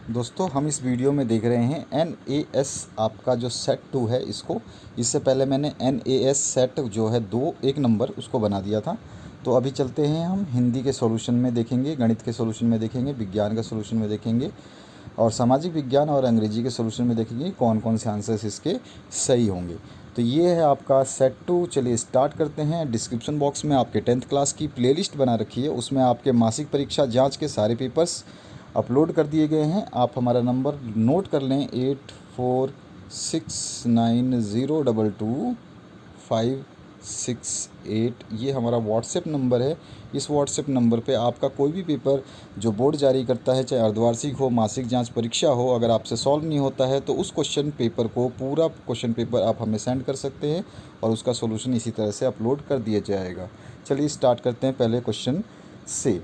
दोस्तों हम इस वीडियो में देख रहे हैं NAS आपका जो सेट 2 है इसको। इससे पहले मैंने NAS सेट जो है 2 1 नंबर उसको बना दिया था। तो अभी चलते हैं हम हिंदी के सॉल्यूशन में देखेंगे, गणित के सॉल्यूशन में देखेंगे, विज्ञान का सॉल्यूशन में देखेंगे और सामाजिक विज्ञान और अंग्रेजी के सॉल्यूशन में देखेंगे कौन कौन से आंसर्स इसके सही होंगे। तो ये है आपका सेट 2। चलिए स्टार्ट करते हैं। डिस्क्रिप्शन बॉक्स में आपके 10th क्लास की प्लेलिस्ट बना रखी है, उसमें आपके मासिक परीक्षा जांच के सारे पेपर्स अपलोड कर दिए गए हैं। आप हमारा नंबर नोट कर लें 8469022568। ये हमारा व्हाट्सएप नंबर है। इस व्हाट्सएप नंबर पे आपका कोई भी पेपर जो बोर्ड जारी करता है, चाहे अर्धवार्षिक हो, मासिक जांच परीक्षा हो, अगर आपसे सॉल्व नहीं होता है तो उस क्वेश्चन पेपर को, पूरा क्वेश्चन पेपर आप हमें सेंड कर सकते हैं और उसका सॉल्यूशन इसी तरह से अपलोड कर दिया जाएगा। चलिए स्टार्ट करते हैं पहले क्वेश्चन से।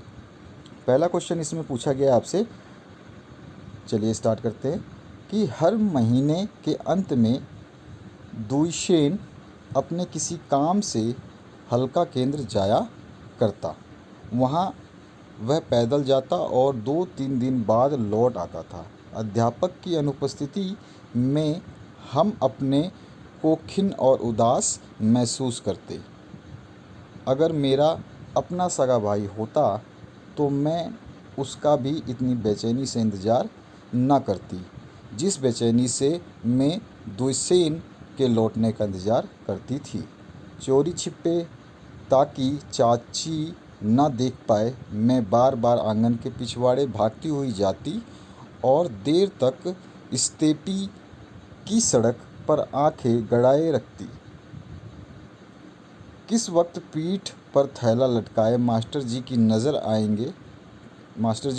पहला क्वेश्चन इसमें पूछा गया आपसे, चलिए स्टार्ट करते हैं कि हर महीने के अंत में दुष्येन अपने किसी काम से हल्का केंद्र जाया करता। वहाँ वह पैदल जाता और 2-3 दिन बाद लौट आता था। अध्यापक की अनुपस्थिति में हम अपने को खिन्न और उदास महसूस करते। अगर मेरा अपना सगा भाई होता तो मैं उसका भी इतनी बेचैनी से इंतज़ार न करती जिस बेचैनी से मैं दुष्येन के लौटने का इंतज़ार करती थी। चोरी छिपे ताकि चाची न देख पाए, मैं बार बार आंगन के पिछवाड़े भागती हुई जाती और देर तक स्टेपी की सड़क पर आंखें गड़ाए रखती। किस वक्त पीठ पर थैला लटकाए मास्टर जी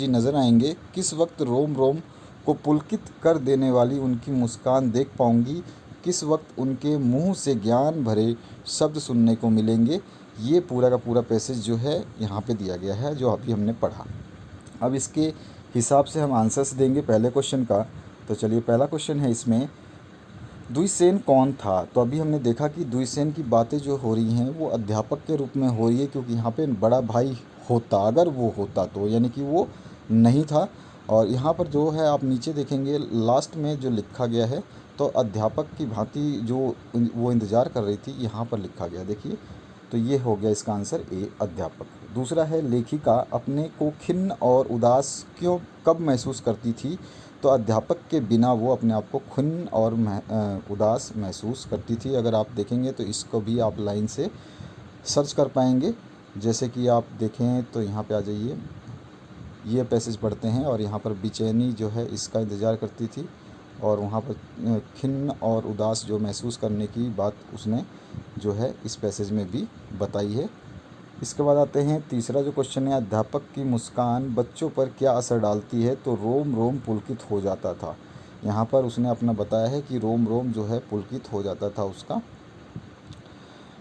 नज़र आएंगे। किस वक्त रोम रोम को पुलकित कर देने वाली उनकी मुस्कान देख पाऊंगी। किस वक्त उनके मुंह से ज्ञान भरे शब्द सुनने को मिलेंगे। ये पूरा का पूरा पैसेज जो है यहाँ पे दिया गया है, जो अभी हमने पढ़ा। अब इसके हिसाब से हम आंसर्स देंगे पहले क्वेश्चन का। तो चलिए पहला क्वेश्चन है इसमें, दुष्येन कौन था। तो अभी हमने देखा कि दुष्येन की बातें जो हो रही हैं वो अध्यापक के रूप में हो रही है, क्योंकि यहाँ पे बड़ा भाई होता, अगर वो होता तो, यानी कि वो नहीं था। और यहाँ पर जो है आप नीचे देखेंगे लास्ट में जो लिखा गया है, तो अध्यापक की भांति जो वो इंतज़ार कर रही थी, यहाँ पर लिखा गया देखिए। तो ये हो गया इसका आंसर ए, अध्यापक। दूसरा है, लेखिका अपने को खिन्न और उदास कब महसूस करती थी। तो अध्यापक के बिना वो अपने आप को खिन्न और उदास महसूस करती थी। अगर आप देखेंगे तो इसको भी आप लाइन से सर्च कर पाएंगे। जैसे कि आप देखें तो यहाँ पे आ जाइए, ये पैसेज पढ़ते हैं और यहाँ पर बेचैनी जो है इसका इंतज़ार करती थी और वहाँ पर खिन्न और उदास जो महसूस करने की बात उसने जो है इस पैसेज में भी बताई है। इसके बाद आते हैं तीसरा जो क्वेश्चन है, अध्यापक की मुस्कान बच्चों पर क्या असर डालती है। तो रोम रोम पुलकित हो जाता था। यहाँ पर उसने अपना बताया है कि रोम रोम जो है पुलकित हो जाता था उसका।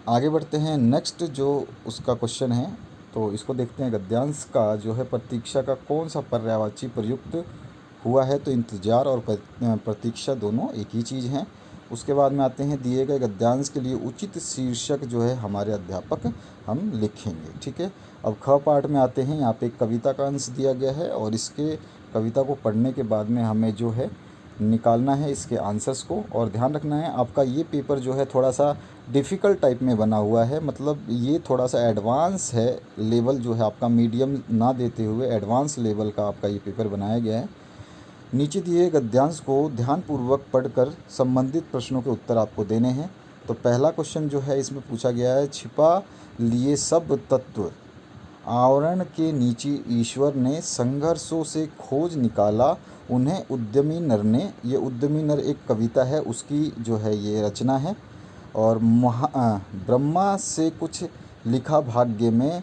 आगे बढ़ते हैं, नेक्स्ट जो उसका क्वेश्चन है तो इसको देखते हैं। गद्यांश का जो है प्रतीक्षा का कौन सा पर्यायवाची प्रयुक्त हुआ है। तो इंतजार और प्रतीक्षा दोनों एक ही चीज़ हैं। उसके बाद में आते हैं, दिए गए गद्यांश के लिए उचित शीर्षक जो है हमारे अध्यापक हम लिखेंगे। ठीक है, अब ख पार्ट में आते हैं। यहाँ पे एक कविता का अंश दिया गया है और इसके कविता को पढ़ने के बाद में हमें जो है निकालना है इसके आंसर्स को। और ध्यान रखना है आपका ये पेपर जो है थोड़ा सा डिफ़िकल्ट टाइप में बना हुआ है, मतलब ये थोड़ा सा एडवांस है लेवल जो है आपका, मीडियम ना देते हुए एडवांस लेवल का आपका ये पेपर बनाया गया है। नीचे दिए गद्यांश को ध्यानपूर्वक पढ़कर संबंधित प्रश्नों के उत्तर आपको देने हैं। तो पहला क्वेश्चन जो है इसमें पूछा गया है, छिपा लिए सब तत्व आवरण के नीचे ईश्वर ने संघर्षों से खोज निकाला उन्हें उद्यमी नर ने। ये उद्यमी नर एक कविता है, उसकी जो है ये रचना है। और ब्रह्मा से कुछ लिखा भाग्य में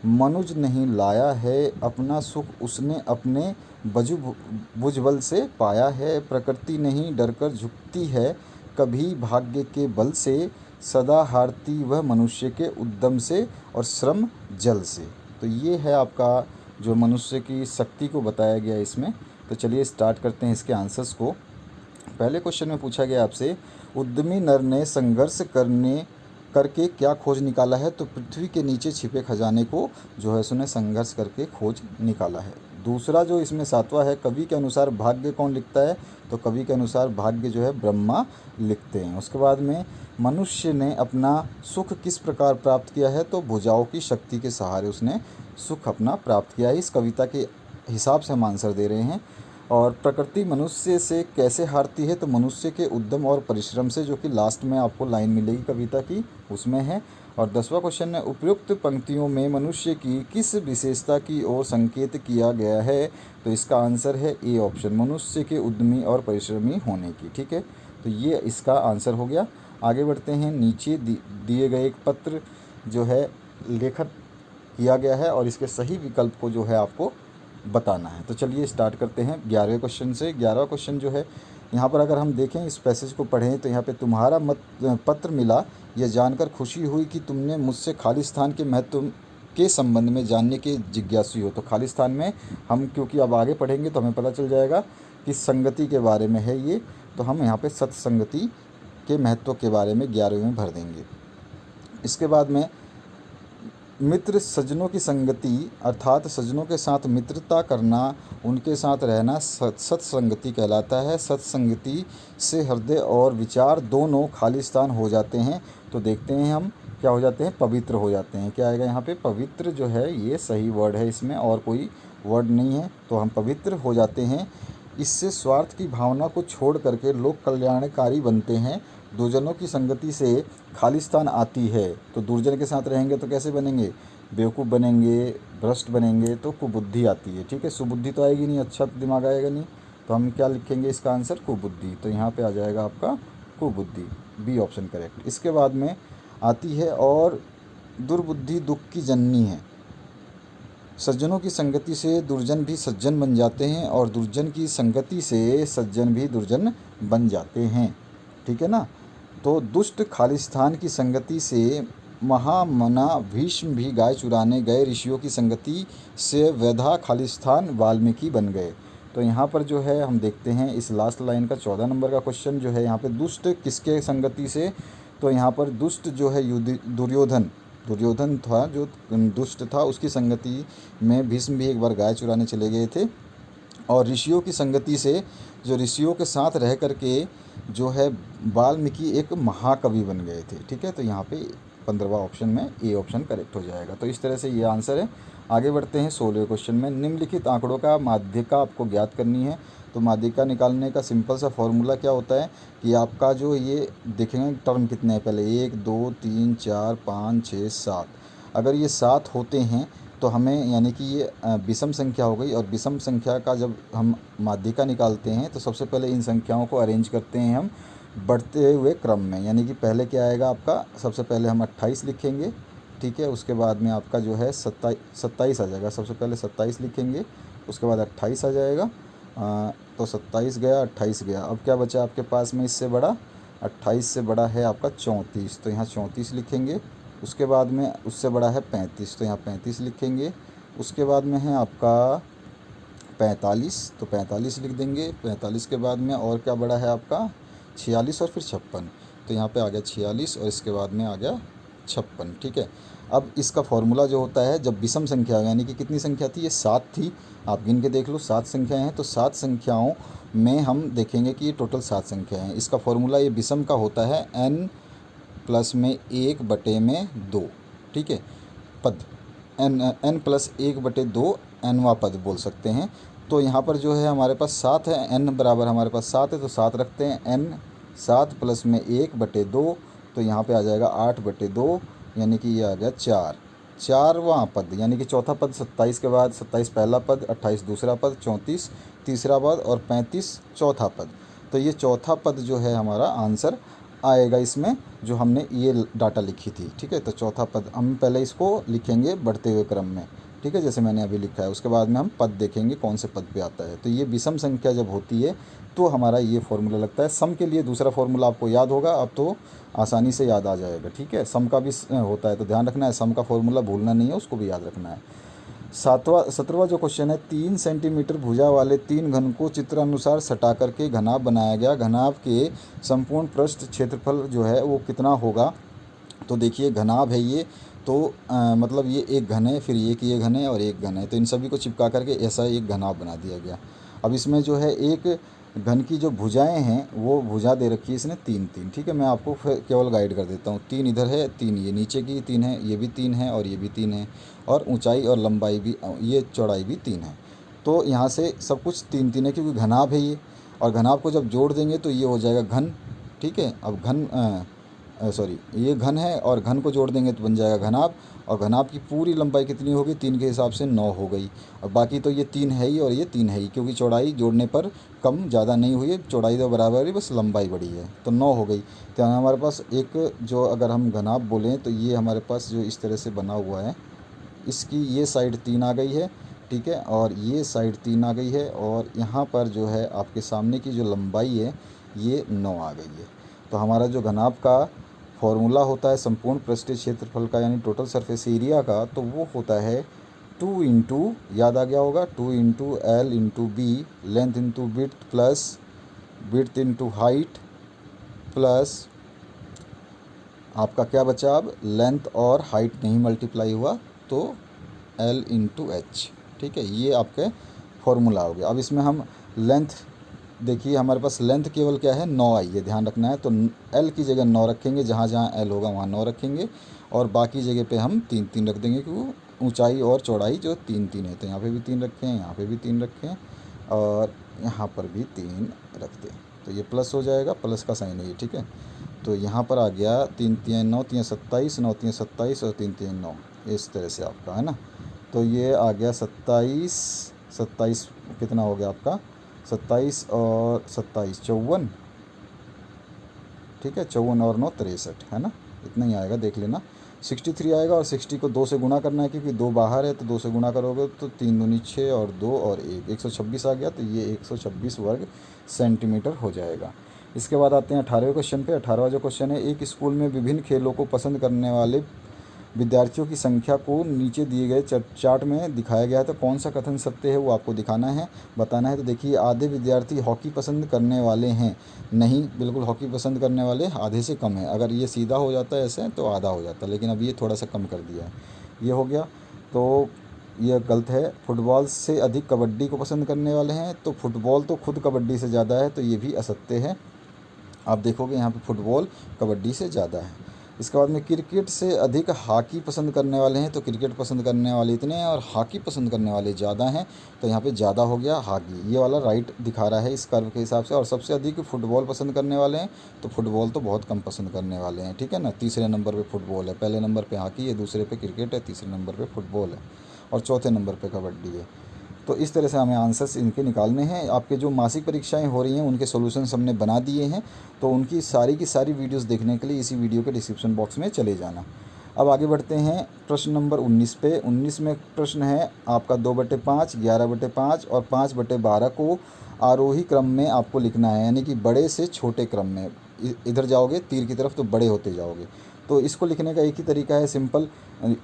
मनुज नहीं लाया है, अपना सुख उसने अपने भुजबल से पाया है। प्रकृति नहीं डरकर झुकती है कभी भाग्य के बल से, सदा हारती वह मनुष्य के उद्यम से और श्रम जल से। तो ये है आपका जो मनुष्य की शक्ति को बताया गया है इसमें। तो चलिए स्टार्ट करते हैं इसके आंसर्स को। पहले क्वेश्चन में पूछा गया आपसे, उद्यमी नर ने संघर्ष करके क्या खोज निकाला है। तो पृथ्वी के नीचे छिपे खजाने को जो है उसने संघर्ष करके खोज निकाला है। दूसरा जो इसमें सातवां है, कवि के अनुसार भाग्य कौन लिखता है, तो कवि के अनुसार भाग्य जो है ब्रह्मा लिखते हैं। उसके बाद में मनुष्य ने अपना सुख किस प्रकार प्राप्त किया है, तो भुजाओं की शक्ति के सहारे उसने सुख अपना प्राप्त किया है। इस कविता के हिसाब से हम आंसर दे रहे हैं। और प्रकृति मनुष्य से कैसे हारती है, तो मनुष्य के उद्यम और परिश्रम से, जो कि लास्ट में आपको लाइन मिलेगी कविता की, उसमें है। और 10वां क्वेश्चन है, उपयुक्त पंक्तियों में मनुष्य की किस विशेषता की ओर संकेत किया गया है, तो इसका आंसर है ए ऑप्शन, मनुष्य के उद्यमी और परिश्रमी होने की। ठीक है, तो ये इसका आंसर हो गया। आगे बढ़ते हैं। नीचे दिए गए एक पत्र जो है लेखन किया गया है और इसके सही विकल्प को जो है आपको बताना है। तो चलिए स्टार्ट करते हैं 11वें क्वेश्चन से। 11वां क्वेश्चन जो है, यहाँ पर अगर हम देखें, इस पैसेज को पढ़ें, तो यहाँ पे तुम्हारा पत्र मिला, यह जानकर खुशी हुई कि तुमने मुझसे खालिस्तान के महत्व के संबंध में जानने के जिज्ञासु हो। तो खालिस्तान में हम, क्योंकि अब आगे पढ़ेंगे तो हमें पता चल जाएगा कि संगति के बारे में है ये, तो हम यहाँ पे सत्संगति के महत्व के बारे में 11वें में भर देंगे। इसके बाद में मित्र सज्जनों की संगति, अर्थात सज्जनों के साथ मित्रता करना, उनके साथ रहना सत्संगति कहलाता है। सत्संगति से हृदय और विचार दोनों खालिस्तान हो जाते हैं। तो देखते हैं हम क्या हो जाते हैं, पवित्र हो जाते हैं। क्या आएगा यहाँ पे, पवित्र जो है ये सही वर्ड है, इसमें और कोई वर्ड नहीं है, तो हम पवित्र हो जाते हैं। इससे स्वार्थ की भावना को छोड़ करके लोग कल्याणकारी बनते हैं। दुर्जनों की संगति से खालिस्तान आती है। तो दुर्जन के साथ रहेंगे तो कैसे बनेंगे, बेवकूफ़ बनेंगे, भ्रष्ट बनेंगे, तो कुबुद्धि आती है। ठीक है, सुबुद्धि तो आएगी नहीं, अच्छा दिमाग आएगा नहीं, तो हम क्या लिखेंगे इसका आंसर, कुबुद्धि। तो यहाँ पे आ जाएगा आपका कुबुद्धि, बी ऑप्शन करेक्ट। इसके बाद में आती है, और दुर्बुद्धि दुख की जननी है। सज्जनों की संगति से दुर्जन भी सज्जन बन जाते हैं, और दुर्जन की संगति से सज्जन भी दुर्जन बन जाते हैं। ठीक है ना। तो दुष्ट खालिस्तान की संगति से महामना भीष्म भी गाय चुराने गए, ऋषियों की संगति से व्यधा खालिस्तान वाल्मीकि बन गए। तो यहाँ पर जो है हम देखते हैं इस लास्ट लाइन का 14 नंबर का क्वेश्चन जो है, यहाँ पे दुष्ट किसके संगति से, तो यहाँ पर दुष्ट जो है दुर्योधन था, जो दुष्ट था, उसकी संगति में भीष्म भी एक बार गाय चुराने चले गए थे। और ऋषियों की संगति से, जो ऋषियों के साथ रह करके जो है वाल्मीकि एक महाकवि बन गए थे। ठीक है, तो यहाँ पे 15वां ऑप्शन में ए ऑप्शन करेक्ट हो जाएगा। तो इस तरह से ये आंसर है। आगे बढ़ते हैं 16वें क्वेश्चन में। निम्नलिखित आंकड़ों का माध्यिका आपको ज्ञात करनी है। तो माध्यिका निकालने का सिंपल सा फॉर्मूला क्या होता है कि आपका जो ये देखेंगे टर्म कितने हैं पहले, 1 2 3 4 5 6 7, अगर ये 7 होते हैं तो हमें, यानी कि ये विषम संख्या हो गई। और विषम संख्या का जब हम माध्यिका निकालते हैं तो सबसे पहले इन संख्याओं को अरेंज करते हैं हम बढ़ते हुए क्रम में। यानी कि पहले क्या आएगा आपका, सबसे पहले हम 28 लिखेंगे। ठीक है, उसके बाद में आपका जो है 27 आ जाएगा। सबसे पहले 27 लिखेंगे, उसके बाद 28 आ जाएगा। तो 27 गया, 28 गया। अब क्या बचा आपके पास में इससे बड़ा, 28 से बड़ा है आपका 34, तो यहाँ 34 लिखेंगे। उसके बाद में उससे बड़ा है 35, तो यहाँ 35 लिखेंगे। उसके बाद में है आपका 45, तो 45 लिख देंगे। 45 के बाद में और क्या बड़ा है आपका 46 और फिर 56, तो यहाँ पे आ गया 46 और इसके बाद में आ गया 56। ठीक है, अब इसका फॉर्मूला जो होता है, जब विषम संख्या, यानी कि कितनी संख्या थी, ये 7 थी, आप गिन के देख लो 7 संख्याएँ हैं। तो 7 संख्याओं में हम देखेंगे कि ये टोटल 7 संख्याएँ हैं। इसका फॉर्मूला ये विषम का होता है n प्लस में 1/2। ठीक है, पद n प्लस 1/2 nवां पद बोल सकते हैं। तो यहाँ पर जो है हमारे पास 7 है, n बराबर हमारे पास 7 है, तो 7 रखते हैं। n 7 प्लस में 1/2, तो यहाँ पे आ जाएगा 8/2, यानी कि ये आ गया 4वां पद, यानी कि चौथा पद 27 के बाद 27 पहला पद, 28 दूसरा पद, 34 तीसरा पद और 35 चौथा पद। तो ये चौथा पद जो है हमारा आंसर आएगा इसमें, जो हमने ये डाटा लिखी थी। ठीक है, तो चौथा पद हम पहले इसको लिखेंगे बढ़ते हुए क्रम में। ठीक है, जैसे मैंने अभी लिखा है। उसके बाद में हम पद देखेंगे कौन से पद पे आता है। तो ये विषम संख्या जब होती है तो हमारा ये फॉर्मूला लगता है। सम के लिए दूसरा फॉर्मूला आपको याद होगा, अब तो आसानी से याद आ जाएगा। ठीक है, सम का भी होता है, तो ध्यान रखना है, सम का फॉर्मूला भूलना नहीं है, उसको भी याद रखना है। 17वां जो क्वेश्चन है, 3 सेंटीमीटर भुजा वाले 3 घन को चित्रानुसार सटा करके घनाभ बनाया गया। घनाभ के संपूर्ण पृष्ठ क्षेत्रफल जो है वो कितना होगा, तो देखिए घनाभ है ये, तो मतलब ये एक घन है, फिर ये घन है और एक घन है, तो इन सभी को चिपका करके ऐसा एक घनाभ बना दिया गया। अब इसमें जो है एक घन की जो भुजाएं हैं वो भुजा दे रखी है इसने तीन तीन, ठीक है। मैं आपको फिर केवल गाइड कर देता हूँ। तीन इधर है, तीन ये नीचे की तीन है, ये भी तीन है और ये भी तीन है, और ऊंचाई और लंबाई भी, ये चौड़ाई भी तीन है। तो यहाँ से सब कुछ तीन तीन है क्योंकि घनाभ है ये, और घनाभ को जब जोड़ देंगे तो ये हो जाएगा घन, ठीक है। अब घन सॉरी, ये घन है और घन को जोड़ देंगे तो बन जाएगा घनाभ, और घनाभ की पूरी लंबाई कितनी होगी, तीन के हिसाब से 9 हो गई। और बाकी तो ये तीन है ही और ये तीन है ही, क्योंकि चौड़ाई जोड़ने पर कम ज़्यादा नहीं हुई है, चौड़ाई तो बराबर है, बस लंबाई बढ़ी है, तो 9 हो गई। तो यहाँ हमारे पास एक जो अगर हम घनाभ बोलें तो ये हमारे पास जो इस तरह से बना हुआ है, इसकी ये साइड तीन आ गई है, ठीक है, और ये साइड तीन आ गई है, और यहाँ पर जो है आपके सामने की जो लंबाई है ये 9 आ गई है। तो हमारा जो घनाभ का फॉर्मूला होता है संपूर्ण पृष्ठीय क्षेत्रफल का, यानी टोटल सरफेस एरिया का, तो वो होता है 2 इंटू, याद आ गया होगा, 2 into L into B, length into width plus width into height, plus आपका क्या बचा, अब लेंथ और हाइट नहीं मल्टीप्लाई हुआ तो एल इंटू एच, ठीक है। ये आपके फॉर्मूला हो गया। अब इसमें हम लेंथ देखिए, हमारे पास लेंथ केवल क्या है, 9 आई है, ध्यान रखना है। तो एल की जगह 9 रखेंगे, जहाँ जहाँ एल होगा वहाँ 9 रखेंगे, और बाकी जगह पे हम तीन तीन रख देंगे, क्योंकि ऊंचाई और चौड़ाई जो तीन तीन है, तो यहाँ पे भी तीन रखें, यहाँ पे भी तीन रखें, और यहाँ पर भी तीन रख दें, तो ये प्लस हो जाएगा, प्लस का साइन है ये, ठीक है। तो यहाँ पर आ गया तीन तीन 9, तीन 27, 9 तीन 27 और तीन तीन 9, इस तरह से आपका है ना। तो ये आ गया 27, 27 कितना हो गया आपका, 27 और 27 54, ठीक है, 54 और 9 63 है ना, इतना ही आएगा, देख लेना। 63 आएगा, और 60 को 2 से गुणा करना है क्योंकि 2 बाहर है, तो 2 से गुणा करोगे तो 3 दूनी 6 और 2 और 1, 126 आ गया। तो ये 126 वर्ग सेंटीमीटर हो जाएगा। इसके बाद आते हैं 18वें क्वेश्चन पे। 18वां जो क्वेश्चन है, एक स्कूल में विभिन्न खेलों को पसंद करने वाले विद्यार्थियों की संख्या को नीचे दिए गए चार्ट में दिखाया गया है, तो कौन सा कथन सत्य है वो आपको दिखाना है, बताना है। तो देखिए, आधे विद्यार्थी हॉकी पसंद करने वाले हैं, नहीं, बिल्कुल हॉकी पसंद करने वाले आधे से कम है। अगर ये सीधा हो जाता है ऐसे तो आधा हो जाता, लेकिन अब ये थोड़ा सा कम कर दिया है, ये हो गया, तो यह गलत है। फुटबॉल से अधिक कबड्डी को पसंद करने वाले हैं, तो फुटबॉल तो खुद कबड्डी से ज़्यादा है, तो ये भी असत्य है। आप देखोगे यहाँ पे फुटबॉल कबड्डी से ज़्यादा है। इसके बाद में क्रिकेट से अधिक हॉकी पसंद करने वाले हैं, तो क्रिकेट पसंद करने वाले इतने हैं और हॉकी पसंद करने वाले ज़्यादा हैं, तो यहाँ पे ज़्यादा हो गया हॉकी, ये वाला राइट दिखा रहा है इस कर्व के हिसाब से। और सबसे अधिक फुटबॉल पसंद करने वाले हैं, तो फुटबॉल तो बहुत कम पसंद करने वाले हैं, ठीक है ना। तीसरे नंबर पर फुटबॉल है, पहले नंबर पर हॉकी है, दूसरे पर क्रिकेट है, तीसरे नंबर पर फुटबॉल है, और चौथे नंबर पर कबड्डी है। तो इस तरह से हमें आंसर्स इनके निकालने हैं। आपके जो मासिक परीक्षाएं हो रही हैं उनके सॉल्यूशंस हमने बना दिए हैं, तो उनकी सारी की सारी वीडियोस देखने के लिए इसी वीडियो के डिस्क्रिप्शन बॉक्स में चले जाना। अब आगे बढ़ते हैं प्रश्न नंबर 19 पे। 19 में प्रश्न है आपका 2/5, 11/5 और 5/12 को आरोही क्रम में आपको लिखना है, यानी कि बड़े से छोटे क्रम में। इधर जाओगे तीर की तरफ तो बड़े होते जाओगे। तो इसको लिखने का एक ही तरीका है, सिंपल।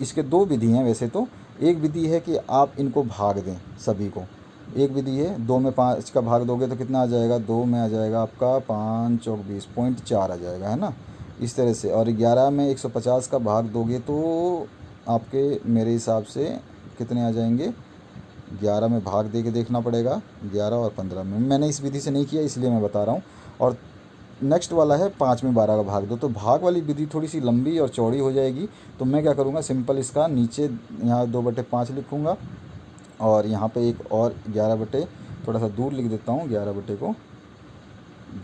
इसके दो विधि हैं वैसे तो। एक विधि है कि आप इनको भाग दें सभी को, एक विधि है 2 में 5 का भाग दोगे तो कितना आ जाएगा, 2 में आ जाएगा आपका 5 चौक 20.4 आ जाएगा, है ना, इस तरह से। और 11 में 150 का भाग दोगे तो आपके मेरे हिसाब से कितने आ जाएंगे, 11 में भाग दे के देखना पड़ेगा, 11 और 15 में। मैंने इस विधि से नहीं किया इसलिए मैं बता रहा हूँ। और नेक्स्ट वाला है 5 में 12 का भाग दो, तो भाग वाली विधि थोड़ी सी लंबी और चौड़ी हो जाएगी। तो मैं क्या करूँगा, सिंपल इसका नीचे यहाँ 2/5 लिखूँगा, और यहाँ पे एक और 11 थोड़ा सा दूर लिख देता हूँ, 11 को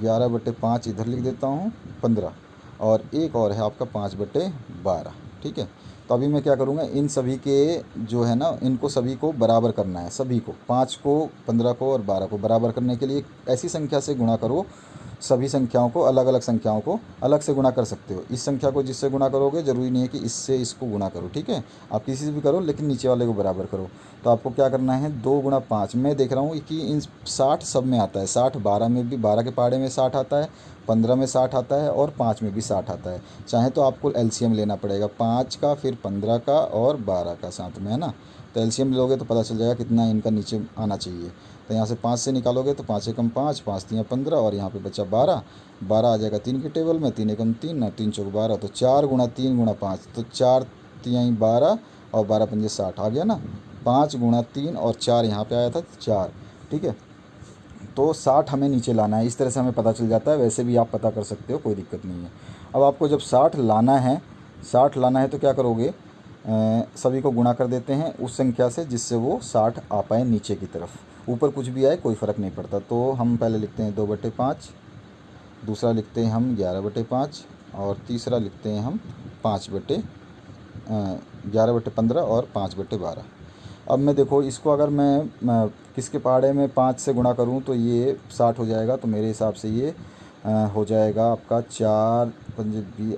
11/5 इधर लिख देता हूँ 15, और एक और है आपका 5/12, ठीक है। तो अभी मैं क्या करूँगा, इन सभी के जो है ना, इनको सभी को बराबर करना है, सभी को 5 को 15 को और 12 को बराबर करने के लिए ऐसी संख्या से गुणा करो, सभी संख्याओं को, अलग अलग संख्याओं को अलग से गुणा कर सकते हो। इस संख्या को जिससे गुणा करोगे, ज़रूरी नहीं है कि इससे इसको गुणा करो, ठीक है, आप किसी से भी करो, लेकिन नीचे वाले को बराबर करो। तो आपको क्या करना है, 2 × 5, मैं देख रहा हूँ कि इन 60 सब में आता है, 60 12 में भी, 12 के पहाड़े में 60 आता है, 15 में 60 आता है, और 5 में भी 60 आता है। चाहे तो आपको एलसीएम लेना पड़ेगा 5 का, फिर 15 का और 12 का साथ में, है ना। तो एलसीएम लोगे तो पता चल जाएगा कितना इनका नीचे आना चाहिए। तो यहाँ से 5 से निकालोगे तो 5 एकम 5, 5 3 15, और यहाँ पे बचा 12, 12 आ जाएगा 3 के टेबल में, 3 एकम 3 ना, 3 चौक 12, तो 4 × 3 × 5, तो 4 तियाई 12 और 12 पंजे 60 आ गया ना। 5 गुणा 3 और 4 यहाँ पे आया था 4, ठीक है। तो 60 हमें नीचे लाना है, इस तरह से हमें पता चल जाता है। वैसे भी आप पता कर सकते हो, कोई दिक्कत नहीं है। अब आपको जब 60 लाना है, 60 लाना है तो क्या करोगे, सभी को गुणा कर देते हैं उस संख्या से जिससे वो 60 आ पाए नीचे की तरफ। ऊपर कुछ भी आए कोई फ़र्क नहीं पड़ता। तो हम पहले लिखते हैं 2/5, दूसरा लिखते हैं हम 11/5 और तीसरा लिखते हैं हम 11/15 और 5/12। अब मैं देखो इसको अगर मैं किसके पहाड़े में 5 से गुणा करूं तो ये 60 हो जाएगा। तो मेरे हिसाब से ये हो जाएगा आपका 4 पंजे 20,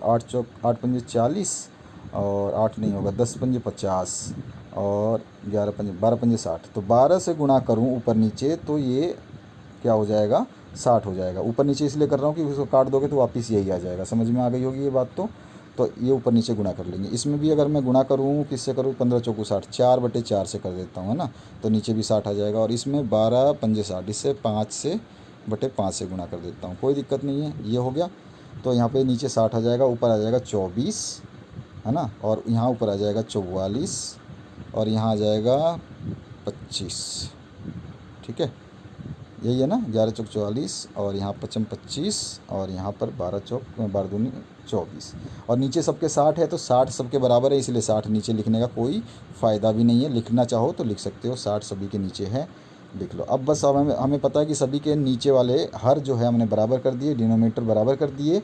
8 पंजे 40 और 8 नहीं होगा, 10 पंजे 50 और 12 पंजे 60। तो 12 से गुणा करूं ऊपर नीचे तो ये क्या हो जाएगा, 60 हो जाएगा। ऊपर नीचे इसलिए कर रहा हूँ कि उसको काट दोगे तो वापस यही आ जाएगा। समझ में आ गई होगी ये बात। तो ये ऊपर नीचे गुणा कर लेंगे। इसमें भी अगर मैं गुणा करूँ किससे करूँ, 15 चौकू 60, 4/4 से कर देता हूँ, है ना। तो नीचे भी 60 आ जाएगा। और इसमें 12 पंजे 60, इससे 5/5 से गुणा कर देता हूँ, कोई दिक्कत नहीं है। ये हो गया। तो यहाँ पे नीचे 60 आ जाएगा, ऊपर आ जाएगा 24, है ना। और यहाँ ऊपर आ जाएगा 44 और यहाँ आ जाएगा 25, ठीक है। यही है ना, 11 चौक 44 और यहाँ 55 25 और यहाँ पर 12 चौक 12 दूनी 24 और नीचे सबके 60 है। तो 60 सबके बराबर है, इसलिए 60 नीचे लिखने का कोई फ़ायदा भी नहीं है। लिखना चाहो तो लिख सकते हो, 60 सभी के नीचे है, लिख लो। अब बस अब हमें पता है कि सभी के नीचे वाले हर जो है हमने बराबर कर दिए, डिनोमिनेटर बराबर कर दिए।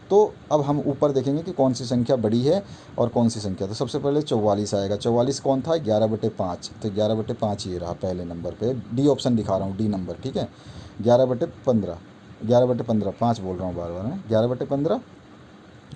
तो अब हम ऊपर देखेंगे कि कौन सी संख्या बड़ी है और कौन सी संख्या। तो सबसे पहले 44 आएगा। 44 कौन था, 11/5। तो 11/5 ये रहा पहले नंबर पे। डी ऑप्शन दिखा रहा हूँ, डी नंबर, ठीक है। 11/15, 11/15, 5 बोल रहा हूँ बार बार मैं, 11/15।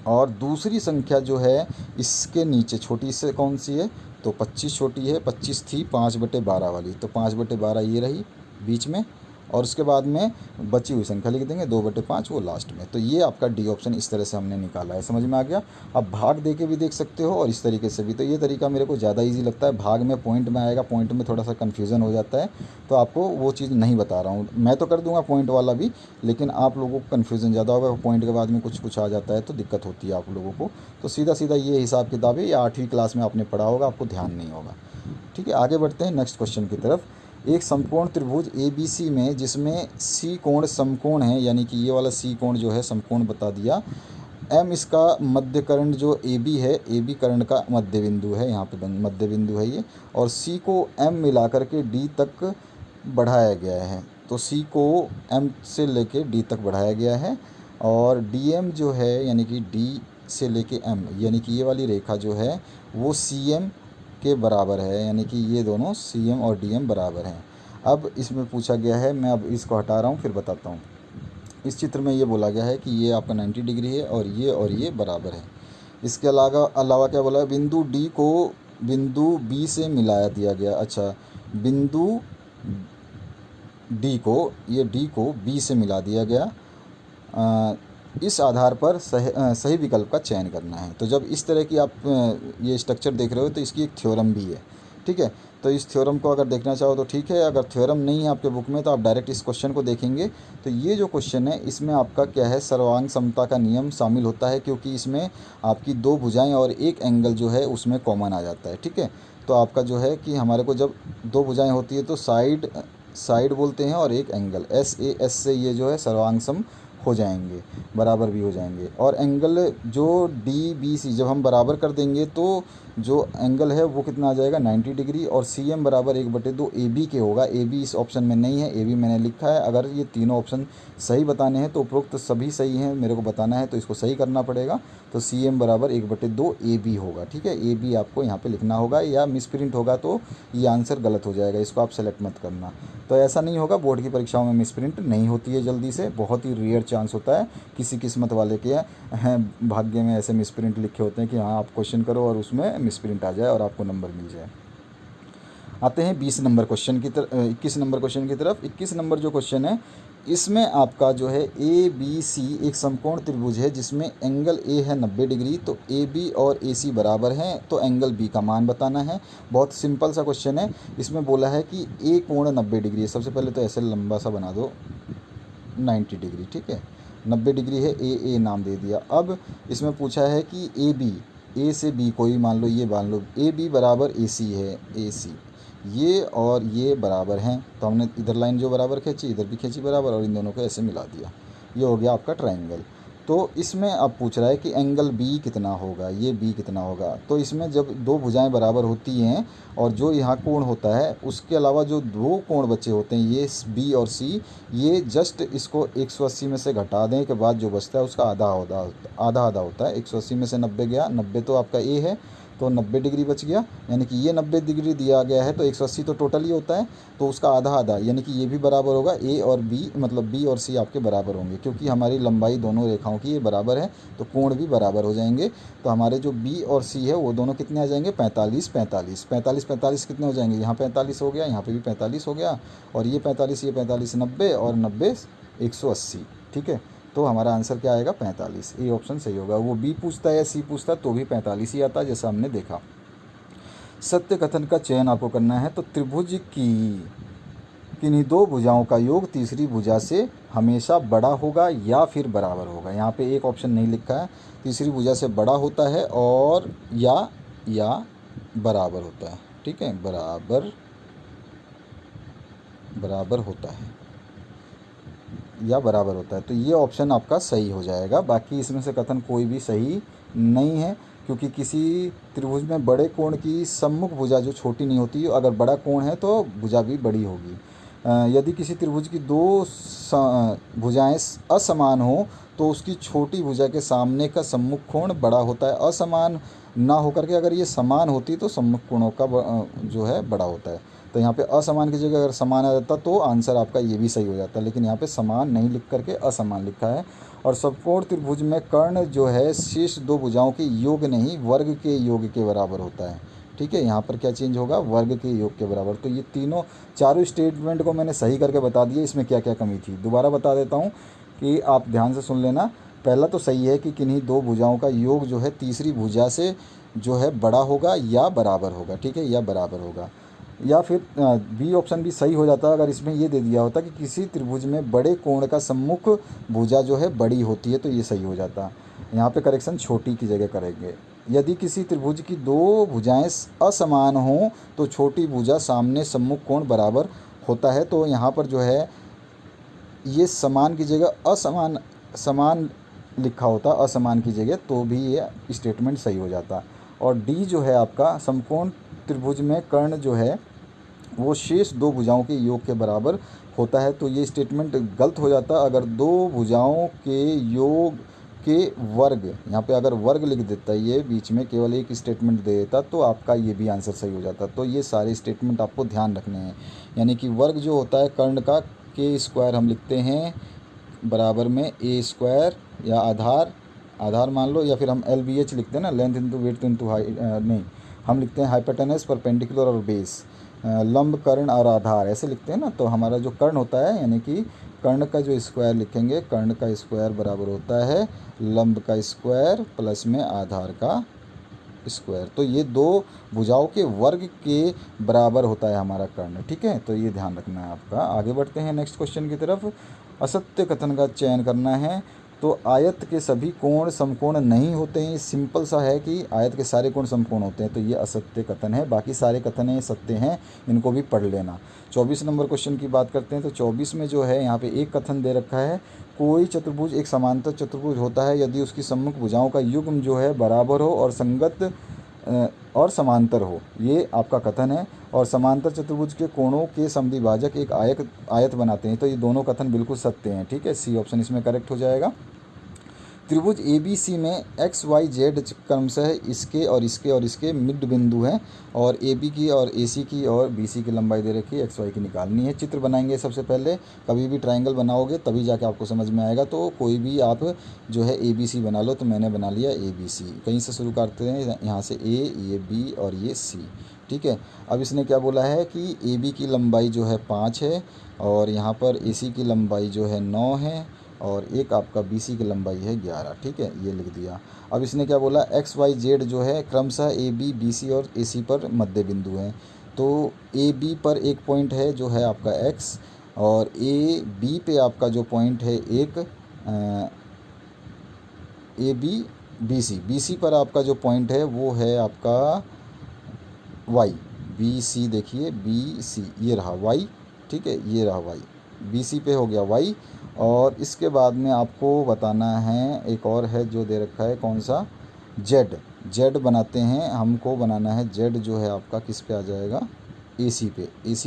और दूसरी संख्या जो है इसके नीचे छोटी से कौन सी है, तो 25 छोटी है। 25 थी 5/12 वाली, तो 5/12 ये रही बीच में। और उसके बाद में बची हुई संख्या लिख देंगे 2/5 वो लास्ट में। तो ये आपका डी ऑप्शन इस तरह से हमने निकाला है, समझ में आ गया। अब भाग दे के भी देख सकते हो और इस तरीके से भी। तो ये तरीका मेरे को ज़्यादा इजी लगता है। भाग में पॉइंट में आएगा, पॉइंट में थोड़ा सा कन्फ्यूज़न हो जाता है, तो आपको वो चीज़ नहीं बता रहा हूँ। मैं तो कर दूंगा पॉइंट वाला भी, लेकिन आप लोगों को कन्फ्यूज़न ज़्यादा होगा। पॉइंट के बाद में कुछ कुछ आ जाता है तो दिक्कत होती है आप लोगों को। तो सीधा सीधा ये हिसाब किताब है, या 8वीं क्लास में आपने पढ़ा होगा, आपको ध्यान नहीं होगा, ठीक है। आगे बढ़ते हैं नेक्स्ट क्वेश्चन की तरफ। एक समकोण त्रिभुज ABC में जिसमें C कोण समकोण है, यानी कि ये वाला C कोण जो है समकोण बता दिया। M इसका मध्य कर्ण जो AB है, AB कर्ण का मध्य बिंदु है, यहाँ पे मध्य बिंदु है ये। और C को M मिला करके D तक बढ़ाया गया है। तो C को M से लेके D तक बढ़ाया गया है। और DM जो है यानी कि D से लेके M, यानी कि ये वाली रेखा जो है वो CM के बराबर है, यानी कि ये दोनों CM और DM बराबर हैं। अब इसमें पूछा गया है, मैं अब इसको हटा रहा हूँ फिर बताता हूँ। इस चित्र में ये बोला गया है कि ये आपका 90 डिग्री है और ये बराबर है। इसके अलावा क्या बोला है, बिंदु D को बिंदु B से मिलाया दिया गया। अच्छा, बिंदु D को B से मिला दिया गया। इस आधार पर सही विकल्प का चयन करना है। तो जब इस तरह की आप ये स्ट्रक्चर देख रहे हो तो इसकी एक थ्योरम भी है, ठीक है। तो इस थ्योरम को अगर देखना चाहो तो ठीक है, अगर थ्योरम नहीं है आपके बुक में तो आप डायरेक्ट इस क्वेश्चन को देखेंगे। तो ये जो क्वेश्चन है इसमें आपका क्या है, सर्वांग समता का नियम शामिल होता है, क्योंकि इसमें आपकी 2 भुजाएं और एक एंगल जो है उसमें कॉमन आ जाता है, ठीक है। तो आपका जो है कि हमारे को जब 2 भुजाएँ होती है तो साइड बोलते हैं और एक एंगल, SAS से ये जो है सर्वांग सम हो जाएंगे, बराबर भी हो जाएंगे। और एंगल जो DBC जब हम बराबर कर देंगे तो जो एंगल है वो कितना आ जाएगा, 90 डिग्री। और CM बराबर 1/2 AB के होगा। AB इस ऑप्शन में नहीं है, AB मैंने लिखा है। अगर ये तीनों ऑप्शन सही बताने हैं तो उपरोक्त सभी सही हैं, मेरे को बताना है तो इसको सही करना पड़ेगा। तो CM बराबर 1/2 AB होगा, ठीक है। AB आपको यहाँ पे लिखना होगा, या मिसप्रिंट होगा तो ये आंसर गलत हो जाएगा, इसको आप सेलेक्ट मत करना। तो ऐसा नहीं होगा, बोर्ड की परीक्षाओं में मिसप्रिंट नहीं होती है जल्दी से, बहुत ही रेयर चांस होता है। किसी किस्मत वाले के हैं भाग्य में ऐसे मिसप्रिंट लिखे होते हैं कि हाँ आप क्वेश्चन करो और उसमें मिसप्रिंट आ जाए और आपको नंबर मिल जाए। आते हैं 20 नंबर क्वेश्चन की तरफ, 21 नंबर क्वेश्चन की तरफ। 21 नंबर जो क्वेश्चन है इसमें आपका जो है ABC एक समकोण त्रिभुज है जिसमें एंगल A है 90 डिग्री। तो AB और AC बराबर हैं, तो एंगल B का मान बताना है। बहुत सिंपल सा क्वेश्चन है। इसमें बोला है कि A कोण 90 डिग्री है। सबसे पहले तो ऐसे लंबा सा बना दो 90 डिग्री, ठीक है। 90 डिग्री है, AA नाम दे दिया। अब इसमें पूछा है कि ए से बी कोई मान लो, ये मान लो ए बी बराबर ए सी है, ए सी ये और ये बराबर हैं, तो हमने इधर लाइन जो बराबर खींची इधर भी खींची बराबर और इन दोनों को ऐसे मिला दिया, ये हो गया आपका ट्रायंगल। तो इसमें अब पूछ रहा है कि एंगल बी कितना होगा, ये बी कितना होगा। तो इसमें जब दो भुजाएं बराबर होती हैं और जो यहाँ कोण होता है उसके अलावा जो दो कोण बचे होते हैं ये बी और सी, ये जस्ट इसको 180 में से घटा दें के बाद जो बचता है उसका आधा आधा होता है। 180 में से 90 गया, 90 तो आपका ए है, तो 90 डिग्री बच गया, यानी कि ये 90 डिग्री दिया गया है तो 180 तो टोटल ही होता है, तो उसका आधा आधा यानी कि ये भी बराबर होगा, ए और बी मतलब बी और सी आपके बराबर होंगे, क्योंकि हमारी लंबाई दोनों रेखाओं की ये बराबर है तो कोण भी बराबर हो जाएंगे। तो हमारे जो बी और सी है वो दोनों कितने आ जाएंगे, 45 45 45 45 कितने हो जाएंगे, यहाँ 45 हो गया, यहाँ पे भी 45 हो गया, और ये 45 ये 45 90 और 90 180, ठीक है। तो हमारा आंसर क्या आएगा 45, ए ऑप्शन सही होगा। वो बी पूछता है या सी पूछता है तो भी 45 ही आता है, जैसा हमने देखा। सत्य कथन का चयन आपको करना है। तो त्रिभुज की किन्हीं दो भुजाओं का योग तीसरी भुजा से हमेशा बड़ा होगा या फिर बराबर होगा। यहाँ पे एक ऑप्शन नहीं लिखा है, तीसरी भुजा से बड़ा होता है और या बराबर होता है, ठीक है, बराबर होता है या बराबर होता है, तो ये ऑप्शन आपका सही हो जाएगा। बाकी इसमें से कथन कोई भी सही नहीं है, क्योंकि किसी त्रिभुज में बड़े कोण की सम्मुख भुजा जो छोटी नहीं होती, अगर बड़ा कोण है तो भुजा भी बड़ी होगी। यदि किसी त्रिभुज की दो भुजाएं असमान हो तो उसकी छोटी भुजा के सामने का सम्मुख कोण बड़ा होता है। असमान ना होकर के अगर ये समान होती तो सम्मुख कोणों का जो है बड़ा होता है। तो यहाँ पे असमान की जगह अगर समान आ जाता तो आंसर आपका ये भी सही हो जाता, लेकिन यहाँ पे समान नहीं लिख करके असमान लिखा है। और समकोण त्रिभुज में कर्ण जो है शीर्ष दो भुजाओं के योग नहीं वर्ग के योग के बराबर होता है, ठीक है। यहाँ पर क्या चेंज होगा, वर्ग के योग के बराबर। तो ये चारों स्टेटमेंट को मैंने सही करके बता दिया, इसमें क्या क्या कमी थी दोबारा बता देता हूँ कि आप ध्यान से सुन लेना। पहला तो सही है कि किन्हीं दो भुजाओं का योग जो है तीसरी भुजा से जो है बड़ा होगा या बराबर होगा, ठीक है, या बराबर होगा। या फिर बी ऑप्शन भी सही हो जाता अगर इसमें ये दे दिया होता कि किसी त्रिभुज में बड़े कोण का सम्मुख भुजा जो है बड़ी होती है, तो ये सही हो जाता। यहाँ पे करेक्शन छोटी की जगह करेंगे। यदि किसी त्रिभुज की दो भुजाएं असमान हों तो छोटी भुजा सामने सम्मुख कोण बराबर होता है, तो यहाँ पर जो है ये समान की जगह समान लिखा होता असमान की जगह, तो भी ये स्टेटमेंट सही हो जाता। और डी जो है आपका समकोण त्रिभुज में कर्ण जो है वो शेष दो भुजाओं के योग के बराबर होता है, तो ये स्टेटमेंट गलत हो जाता अगर दो भुजाओं के योग के वर्ग, यहाँ पे अगर वर्ग लिख देता ये बीच में केवल एक स्टेटमेंट दे देता तो आपका ये भी आंसर सही हो जाता। तो ये सारे स्टेटमेंट आपको ध्यान रखने हैं, यानी कि वर्ग जो होता है कर्ण का के स्क्वायर हम लिखते हैं बराबर में ए स्क्वायर या आधार मान लो, या फिर हम LBH लिखते हैं ना, length into width into height, नहीं हम लिखते हैं हाइपोटेनस परपेंडिकुलर और बेस, लंब कर्ण और आधार ऐसे लिखते हैं ना। तो हमारा जो कर्ण होता है यानी कि कर्ण का जो स्क्वायर लिखेंगे, कर्ण का स्क्वायर बराबर होता है लंब का स्क्वायर प्लस में आधार का स्क्वायर। तो ये दो भुजाओं के वर्ग के बराबर होता है हमारा कर्ण, ठीक है। तो ये ध्यान रखना है आपका। आगे बढ़ते हैं नेक्स्ट क्वेश्चन की तरफ। असत्य कथन का चयन करना है। तो आयत के सभी कोण समकोण नहीं होते हैं, ये सिंपल सा है कि आयत के सारे कोण समकोण होते हैं, तो ये असत्य कथन है। बाकी सारे कथन ये सत्य हैं, इनको भी पढ़ लेना। 24 नंबर क्वेश्चन की बात करते हैं। तो 24 में जो है यहाँ पे एक कथन दे रखा है, कोई चतुर्भुज एक समांतर चतुर्भुज होता है यदि उसकी सम्मुख भुजाओं का युग्म जो है बराबर हो और संगत और समांतर हो, ये आपका कथन है। और समांतर चतुर्भुज के कोणों के समद्विभाजक एक आयत बनाते हैं, तो ये दोनों कथन बिल्कुल सत्य हैं, ठीक है। सी ऑप्शन इसमें करेक्ट हो जाएगा। त्रिभुज ABC में XYZ क्रमशः इसके और इसके मिड बिंदु हैं, और AB की और AC की और BC की लंबाई दे रखी है, XY की निकालनी है। चित्र बनाएंगे सबसे पहले, कभी भी ट्रायंगल बनाओगे तभी जाके आपको समझ में आएगा। तो कोई भी आप जो है ABC बना लो, तो मैंने बना लिया ABC। कहीं से शुरू करते हैं, यहाँ से A, ये B और ये C, ठीक है। अब इसने क्या बोला है कि AB की लंबाई जो है 5 है, और यहाँ पर AC की लंबाई जो है 9 है, और एक आपका BC की लंबाई है 11, ठीक है, ये लिख दिया। अब इसने क्या बोला, XYZ जो है क्रमशः AB, BC और AC पर मध्य बिंदु हैं। तो AB पर एक पॉइंट है जो है आपका X, और AB पे आपका जो पॉइंट है एक AB BC पर आपका जो पॉइंट है वो है आपका Y। BC देखिए, BC ये रहा Y, ठीक है, ये रहा Y। BC पे हो गया Y। और इसके बाद में आपको बताना है, एक और है जो दे रखा है, कौन सा, Z बनाते हैं, हमको बनाना है Z जो है आपका किस पे आ जाएगा, AC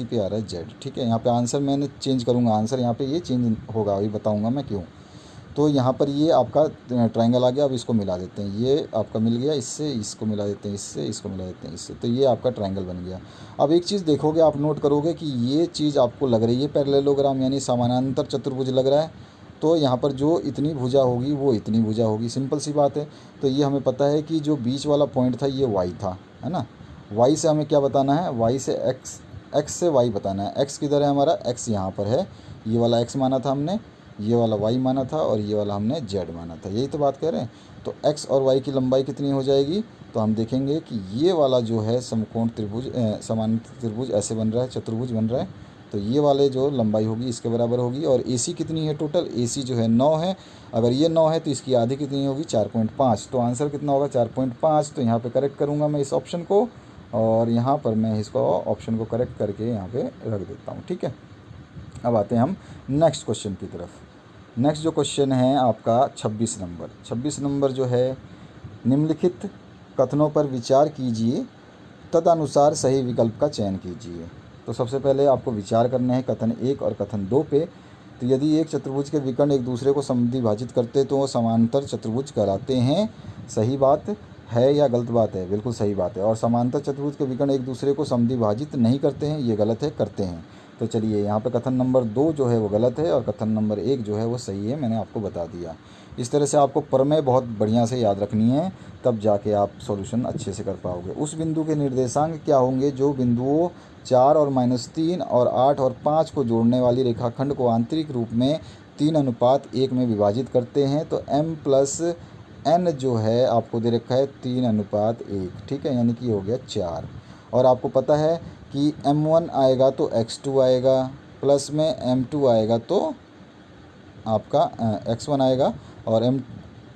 पे आ रहा है Z, ठीक है। यहाँ पे आंसर मैंने चेंज करूँगा, आंसर यहाँ पे ये चेंज होगा, अभी बताऊँगा मैं क्यों। तो यहाँ पर ये आपका ट्रायंगल आ गया। अब इसको मिला देते हैं, ये आपका मिल गया इससे, इसको मिला देते हैं इससे, इसको मिला देते हैं इससे, तो ये आपका ट्रायंगल बन गया। अब एक चीज़ देखोगे, आप नोट करोगे कि ये चीज़ आपको लग रही है पैरेललोग्राम यानी समानांतर चतुर्भुज लग रहा है, तो यहाँ पर जो इतनी भुजा होगी वो इतनी भुजा होगी, सिंपल सी बात है। तो ये हमें पता है कि जो बीच वाला पॉइंट था ये Y था, है ना। Y से हमें क्या बताना है, Y से X से Y बताना है। X किधर है हमारा, X यहाँ पर है, ये वाला X माना था हमने, ये वाला Y माना था, और ये वाला हमने Z माना था, यही तो बात कह रहे हैं। तो X और Y की लंबाई कितनी हो जाएगी, तो हम देखेंगे कि ये वाला जो है समकोण त्रिभुज, समानांतर त्रिभुज ऐसे बन रहा है, चतुर्भुज बन रहा है, तो ये वाले जो लंबाई होगी इसके बराबर होगी। और AC कितनी है टोटल, AC जो है 9 है, अगर ये 9 है तो इसकी आधी कितनी होगी, 4.5। तो आंसर कितना होगा, 4.5। तो यहाँ पे करेक्ट करूँगा मैं इस ऑप्शन को, और यहाँ पर मैं इसको ऑप्शन को करेक्ट करके यहाँ पे रख देता हूँ, ठीक है। अब आते हैं हम नेक्स्ट क्वेश्चन की तरफ। नेक्स्ट जो क्वेश्चन है आपका 26 नंबर जो है, निम्नलिखित कथनों पर विचार कीजिए, तदनुसार सही विकल्प का चयन कीजिए। तो सबसे पहले आपको विचार करना है कथन 1 और कथन 2 पे। तो यदि एक चतुर्भुज के विकर्ण एक दूसरे को समद्विभाजित करते तो वो समांतर चतुर्भुज कहलाते हैं, सही बात है या गलत बात है, बिल्कुल सही बात है। और समांतर चतुर्भुज के विकर्ण एक दूसरे को समद्विभाजित नहीं करते हैं, ये गलत है, करते हैं। तो चलिए यहाँ पे कथन नंबर 2 जो है वो गलत है, और कथन नंबर 1 जो है वो सही है, मैंने आपको बता दिया। इस तरह से आपको प्रमेय बहुत बढ़िया से याद रखनी है, तब जाके आप सॉल्यूशन अच्छे से कर पाओगे। उस बिंदु के निर्देशांक क्या होंगे जो बिंदुओं 4 और -3 और 8 और 5 को जोड़ने वाली रेखाखंड को आंतरिक रूप में 3:1 में विभाजित करते हैं। तो m+n जो है आपको दे रखा है 3:1, ठीक है, यानी कि ये हो गया 4। और आपको पता है कि m1 आएगा तो x2 आएगा, प्लस में m2 आएगा तो आपका x1 आएगा, और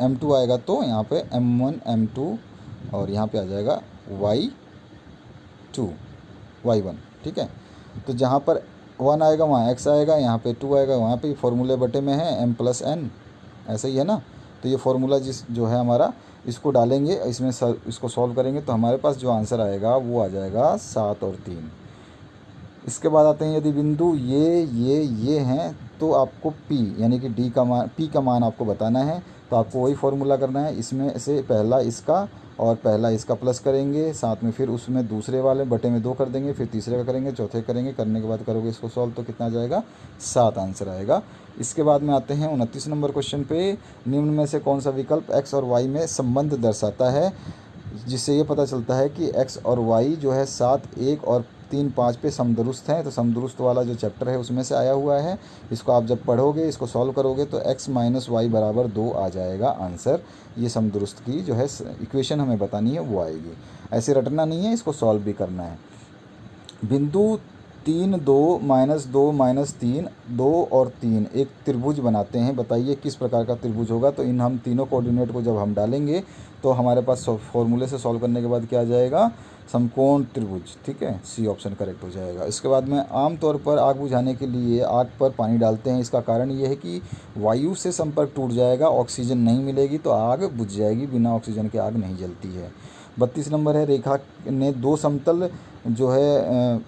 m2 आएगा तो यहाँ पे m1 m2, और यहाँ पे आ जाएगा y1, ठीक है। तो जहाँ पर 1 आएगा वहाँ x आएगा, यहाँ पे 2 आएगा वहाँ पे, फॉर्मूले बटे में है m+n, ऐसे ही है ना। तो ये फॉर्मूला जो है हमारा, इसको डालेंगे इसमें, इसको सॉल्व करेंगे तो हमारे पास जो आंसर आएगा वो आ जाएगा 7 और 3। इसके बाद आते हैं, यदि बिंदु ये हैं तो आपको P यानी कि P का मान आपको बताना है। तो आपको वही फॉर्मूला करना है, इसमें से पहला इसका और पहला इसका प्लस करेंगे, साथ में फिर उसमें दूसरे वाले बटे में 2 कर देंगे, फिर तीसरे का करेंगे, चौथे करेंगे, करने के बाद करोगे इसको सॉल्व तो कितना आ जाएगा, 7 आंसर आएगा। इसके बाद में आते हैं 29 नंबर क्वेश्चन पे। निम्न में से कौन सा विकल्प x और y में संबंध दर्शाता है, जिससे ये पता चलता है कि x और y जो है 7, 1 और 3, 5 पे समदुरुस्त हैं। तो समदुरुस्त वाला जो चैप्टर है उसमें से आया हुआ है। इसको आप जब पढ़ोगे, इसको सॉल्व करोगे तो x - y = 2 आ जाएगा आंसर। ये समदुरुस्त की जो है इक्वेशन हमें बतानी है वो आएगी, ऐसे रटना नहीं है, इसको सॉल्व भी करना है। बिंदु 3, 2, -2, -3, 2 और 3 एक त्रिभुज बनाते हैं, बताइए किस प्रकार का त्रिभुज होगा। तो इन हम तीनों कोऑर्डिनेट को जब हम डालेंगे तो हमारे पास फॉर्मूले से सॉल्व करने के बाद क्या आ जाएगा, समकोण त्रिभुज, ठीक है, सी ऑप्शन करेक्ट हो जाएगा। इसके बाद में आमतौर पर आग बुझाने के लिए आग पर पानी डालते हैं, इसका कारण ये है कि वायु से संपर्क टूट जाएगा, ऑक्सीजन नहीं मिलेगी तो आग बुझ जाएगी, बिना ऑक्सीजन के आग नहीं जलती है। 32 नंबर है, रेखा ने 2 समतल जो है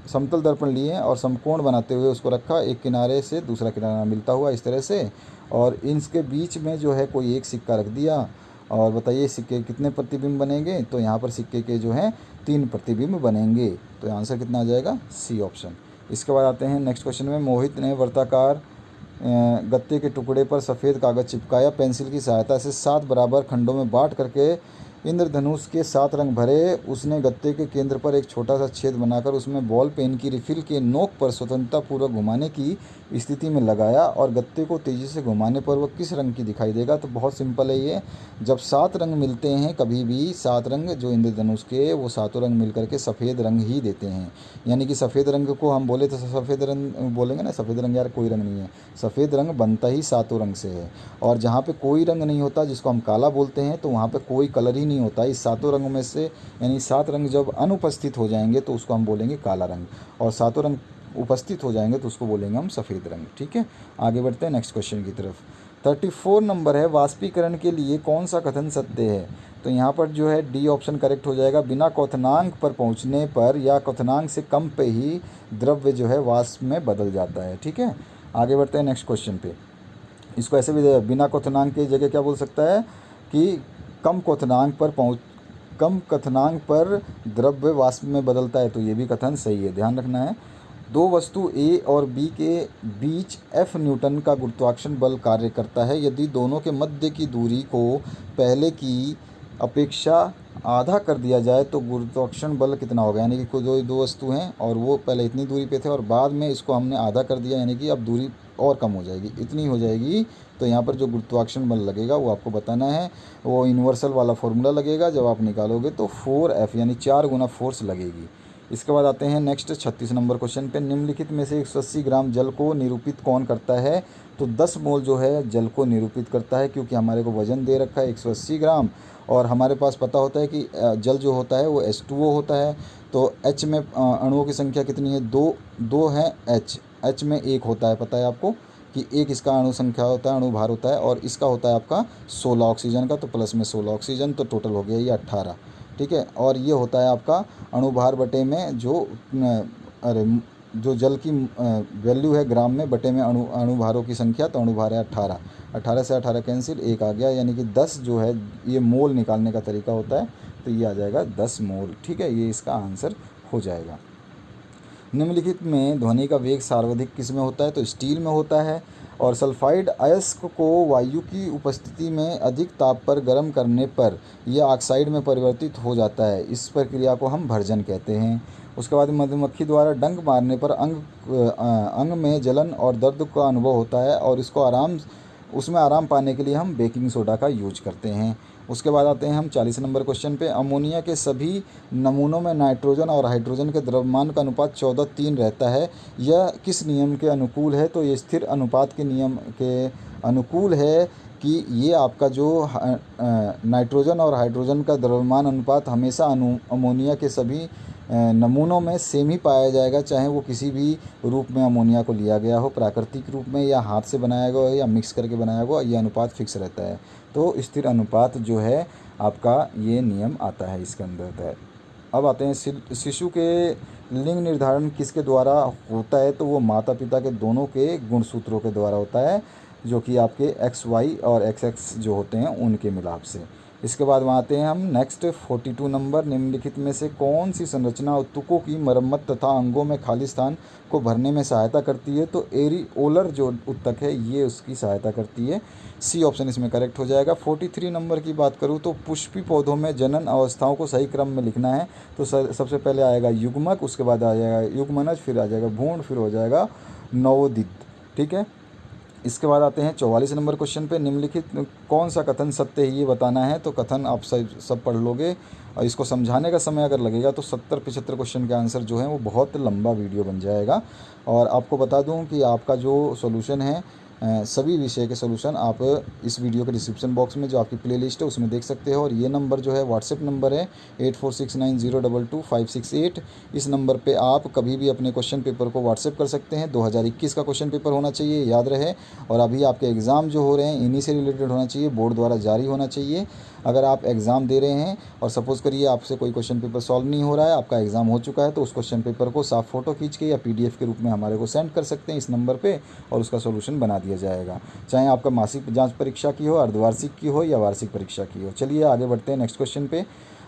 समतल दर्पण लिए और समकोण बनाते हुए उसको रखा, एक किनारे से दूसरा किनारा मिलता हुआ इस तरह से, और इनके बीच में जो है कोई एक सिक्का रख दिया, और बताइए सिक्के कितने प्रतिबिंब बनेंगे। तो यहाँ पर सिक्के के जो हैं 3 प्रतिबिंब बनेंगे। तो आंसर कितना आ जाएगा, सी ऑप्शन। इसके बाद आते हैं नेक्स्ट क्वेश्चन में। मोहित ने वर्ताकार गत्ते के टुकड़े पर सफ़ेद कागज़ चिपकाया, पेंसिल की सहायता से 7 बराबर खंडों में बांट करके इंद्रधनुष के 7 रंग भरे। उसने गत्ते के केंद्र पर एक छोटा सा छेद बनाकर उसमें बॉल पेन की रिफिल के नोक पर स्वतंत्रतापूर्वक घुमाने की स्थिति में लगाया और गत्ते को तेज़ी से घुमाने पर वह किस रंग की दिखाई देगा। तो बहुत सिंपल है ये। जब 7 रंग मिलते हैं, कभी भी 7 रंग जो इंद्रधनुष के, वो सातों रंग मिलकर के सफ़ेद रंग ही देते हैं। यानी कि सफ़ेद रंग को हम बोले तो सफ़ेद रंग बोलेंगे ना, सफ़ेद रंग यार कोई रंग नहीं है, सफ़ेद रंग बनता ही सातों रंग से है। और जहाँ पे कोई रंग नहीं होता, जिसको हम काला बोलते हैं, तो वहाँ पे कोई कलर ही नहीं होता इस सातों रंगों में से। यानी 7 रंग जब अनुपस्थित हो जाएंगे तो उसको हम बोलेंगे काला रंग, और सातों रंग उपस्थित हो जाएंगे तो उसको बोलेंगे हम सफ़ेद रंग। ठीक है, आगे बढ़ते हैं नेक्स्ट क्वेश्चन की तरफ। 34 नंबर है, वाष्पीकरण के लिए कौन सा कथन सत्य है। तो यहाँ पर जो है डी ऑप्शन करेक्ट हो जाएगा। बिना क्वथनांक पर पहुँचने पर या क्वथनांक से कम पे ही द्रव्य जो है वाष्प में बदल जाता है। ठीक है, आगे बढ़ते हैं नेक्स्ट क्वेश्चन पे। इसको ऐसे भी बिना क्वथनांक की जगह क्या बोल सकता है कि कम क्वथनांक पर द्रव्य वाष्प में बदलता है, तो ये भी कथन सही है, ध्यान रखना है। दो वस्तु ए और बी के बीच F न्यूटन का गुरुत्वाकर्षण बल कार्य करता है। यदि दोनों के मध्य की दूरी को पहले की अपेक्षा आधा कर दिया जाए तो गुरुत्वाकर्षण बल कितना होगा। यानी कि कोई दो वस्तु हैं और वो पहले इतनी दूरी पे थे और बाद में इसको हमने आधा कर दिया, यानी कि अब दूरी और कम हो जाएगी, इतनी हो जाएगी। तो यहाँ पर जो गुरुत्वाकर्षण बल लगेगा वो आपको बताना है। वो यूनिवर्सल वाला फॉर्मूला लगेगा, जब आप निकालोगे तो 4F यानी 4 गुना फोर्स लगेगी। इसके बाद आते हैं नेक्स्ट 36 नंबर क्वेश्चन पे। निम्नलिखित में से 180 ग्राम जल को निरूपित कौन करता है। तो 10 मोल जो है जल को निरूपित करता है, क्योंकि हमारे को वजन दे रखा है 180 ग्राम, और हमारे पास पता होता है कि जल जो होता है वो H2O होता है। तो H में अणुओं की संख्या कितनी है, दो हैं। H में 1 होता है, पता है आपको कि 1 इसका अणु संख्या होता है, अणु भार होता है, और इसका होता है आपका 16 ऑक्सीजन का, तो प्लस में 16 ऑक्सीजन, तो टोटल हो गया ये 18। ठीक है, और ये होता है आपका अणुभार बटे में जो जल की वैल्यू है ग्राम में बटे में अणुभारों की संख्या, तो अणुभार है 18। 18 से 18 कैंसिल, 1 आ गया, यानी कि 10 जो है ये मोल निकालने का तरीका होता है, तो ये आ जाएगा 10 मोल। ठीक है, ये इसका आंसर हो जाएगा। निम्नलिखित में ध्वनि का वेग सर्वाधिक किस में होता है। तो स्टील में होता है। और सल्फाइड अयस्क को वायु की उपस्थिति में अधिक ताप पर गर्म करने पर यह ऑक्साइड में परिवर्तित हो जाता है। इस प्रक्रिया को हम भर्जन कहते हैं। उसके बाद मधुमक्खी द्वारा डंक मारने पर अंग में जलन और दर्द का अनुभव होता है, और उसमें आराम पाने के लिए हम बेकिंग सोडा का यूज करते हैं। उसके बाद आते हैं हम 40 नंबर क्वेश्चन पे। अमोनिया के सभी नमूनों में नाइट्रोजन और हाइड्रोजन के द्रव्यमान का अनुपात 14:3 रहता है। यह किस नियम के अनुकूल है। तो ये स्थिर अनुपात के नियम के अनुकूल है कि ये आपका जो नाइट्रोजन और हाइड्रोजन का द्रव्यमान अनुपात हमेशा अमोनिया के सभी नमूनों में सेम ही पाया जाएगा, चाहे वो किसी भी रूप में अमोनिया को लिया गया हो, प्राकृतिक रूप में या हाथ से बनाया गया हो या मिक्स करके बनाया गया हो, ये अनुपात फिक्स रहता है। तो स्थिर अनुपात जो है आपका ये नियम आता है इसके अंदर। अब आते हैं शिशु के लिंग निर्धारण किसके द्वारा होता है। तो वो माता पिता के दोनों के गुणसूत्रों के द्वारा होता है, जो कि आपके XY और XX जो होते हैं उनके मिलाप से। इसके बाद वहाँ आते हैं हम नेक्स्ट 42 नंबर। निम्नलिखित में से कौन सी संरचना ऊतकों की मरम्मत तथा अंगों में खाली स्थान को भरने में सहायता करती है। तो एरिओलर जो ऊतक है ये उसकी सहायता करती है। सी ऑप्शन इसमें करेक्ट हो जाएगा। 43 नंबर की बात करूँ तो पुष्पी पौधों में जनन अवस्थाओं को सही क्रम में लिखना है। तो सबसे पहले आएगा युग्मक, उसके बाद आ जाएगा युग्मनज, फिर आ जाएगा भ्रूण, फिर हो जाएगा नवोदित। ठीक है, इसके बाद आते हैं 44 नंबर क्वेश्चन पे। निम्नलिखित कौन सा कथन सत्य है ये बताना है। तो कथन आप सब पढ़ लोगे, और इसको समझाने का समय अगर लगेगा तो 70-75 क्वेश्चन के आंसर जो हैं वो बहुत लंबा वीडियो बन जाएगा। और आपको बता दूं कि आपका जो सॉल्यूशन है सभी विषय के सॉल्यूशन आप इस वीडियो के डिस्क्रिप्शन बॉक्स में जो आपकी प्लेलिस्ट है उसमें देख सकते हो। और ये नंबर जो है व्हाट्सएप नंबर है 8469022568। इस नंबर पे आप कभी भी अपने क्वेश्चन पेपर को व्हाट्सएप कर सकते हैं। 2021 का क्वेश्चन पेपर होना चाहिए, याद रहे। और अभी आपके एग्ज़ाम जो हो रहे हैं इन्हीं से रिलेटेड होना चाहिए, बोर्ड द्वारा जारी होना चाहिए। अगर आप एग्ज़ाम दे रहे हैं और सपोज़ करिए आपसे कोई क्वेश्चन पेपर सॉल्व नहीं हो रहा है, आपका एग्ज़ाम हो चुका है, तो उस क्वेश्चन पेपर को साफ फ़ोटो खींच के या PDF के रूप में हमारे को सेंड कर सकते हैं इस नंबर पे, और उसका सॉल्यूशन बना दिया जाएगा। चाहे आपका मासिक जांच परीक्षा की हो, अर्धवार्षिक की हो या वार्षिक परीक्षा की हो। चलिए आगे बढ़ते हैं नेक्स्ट क्वेश्चन पे।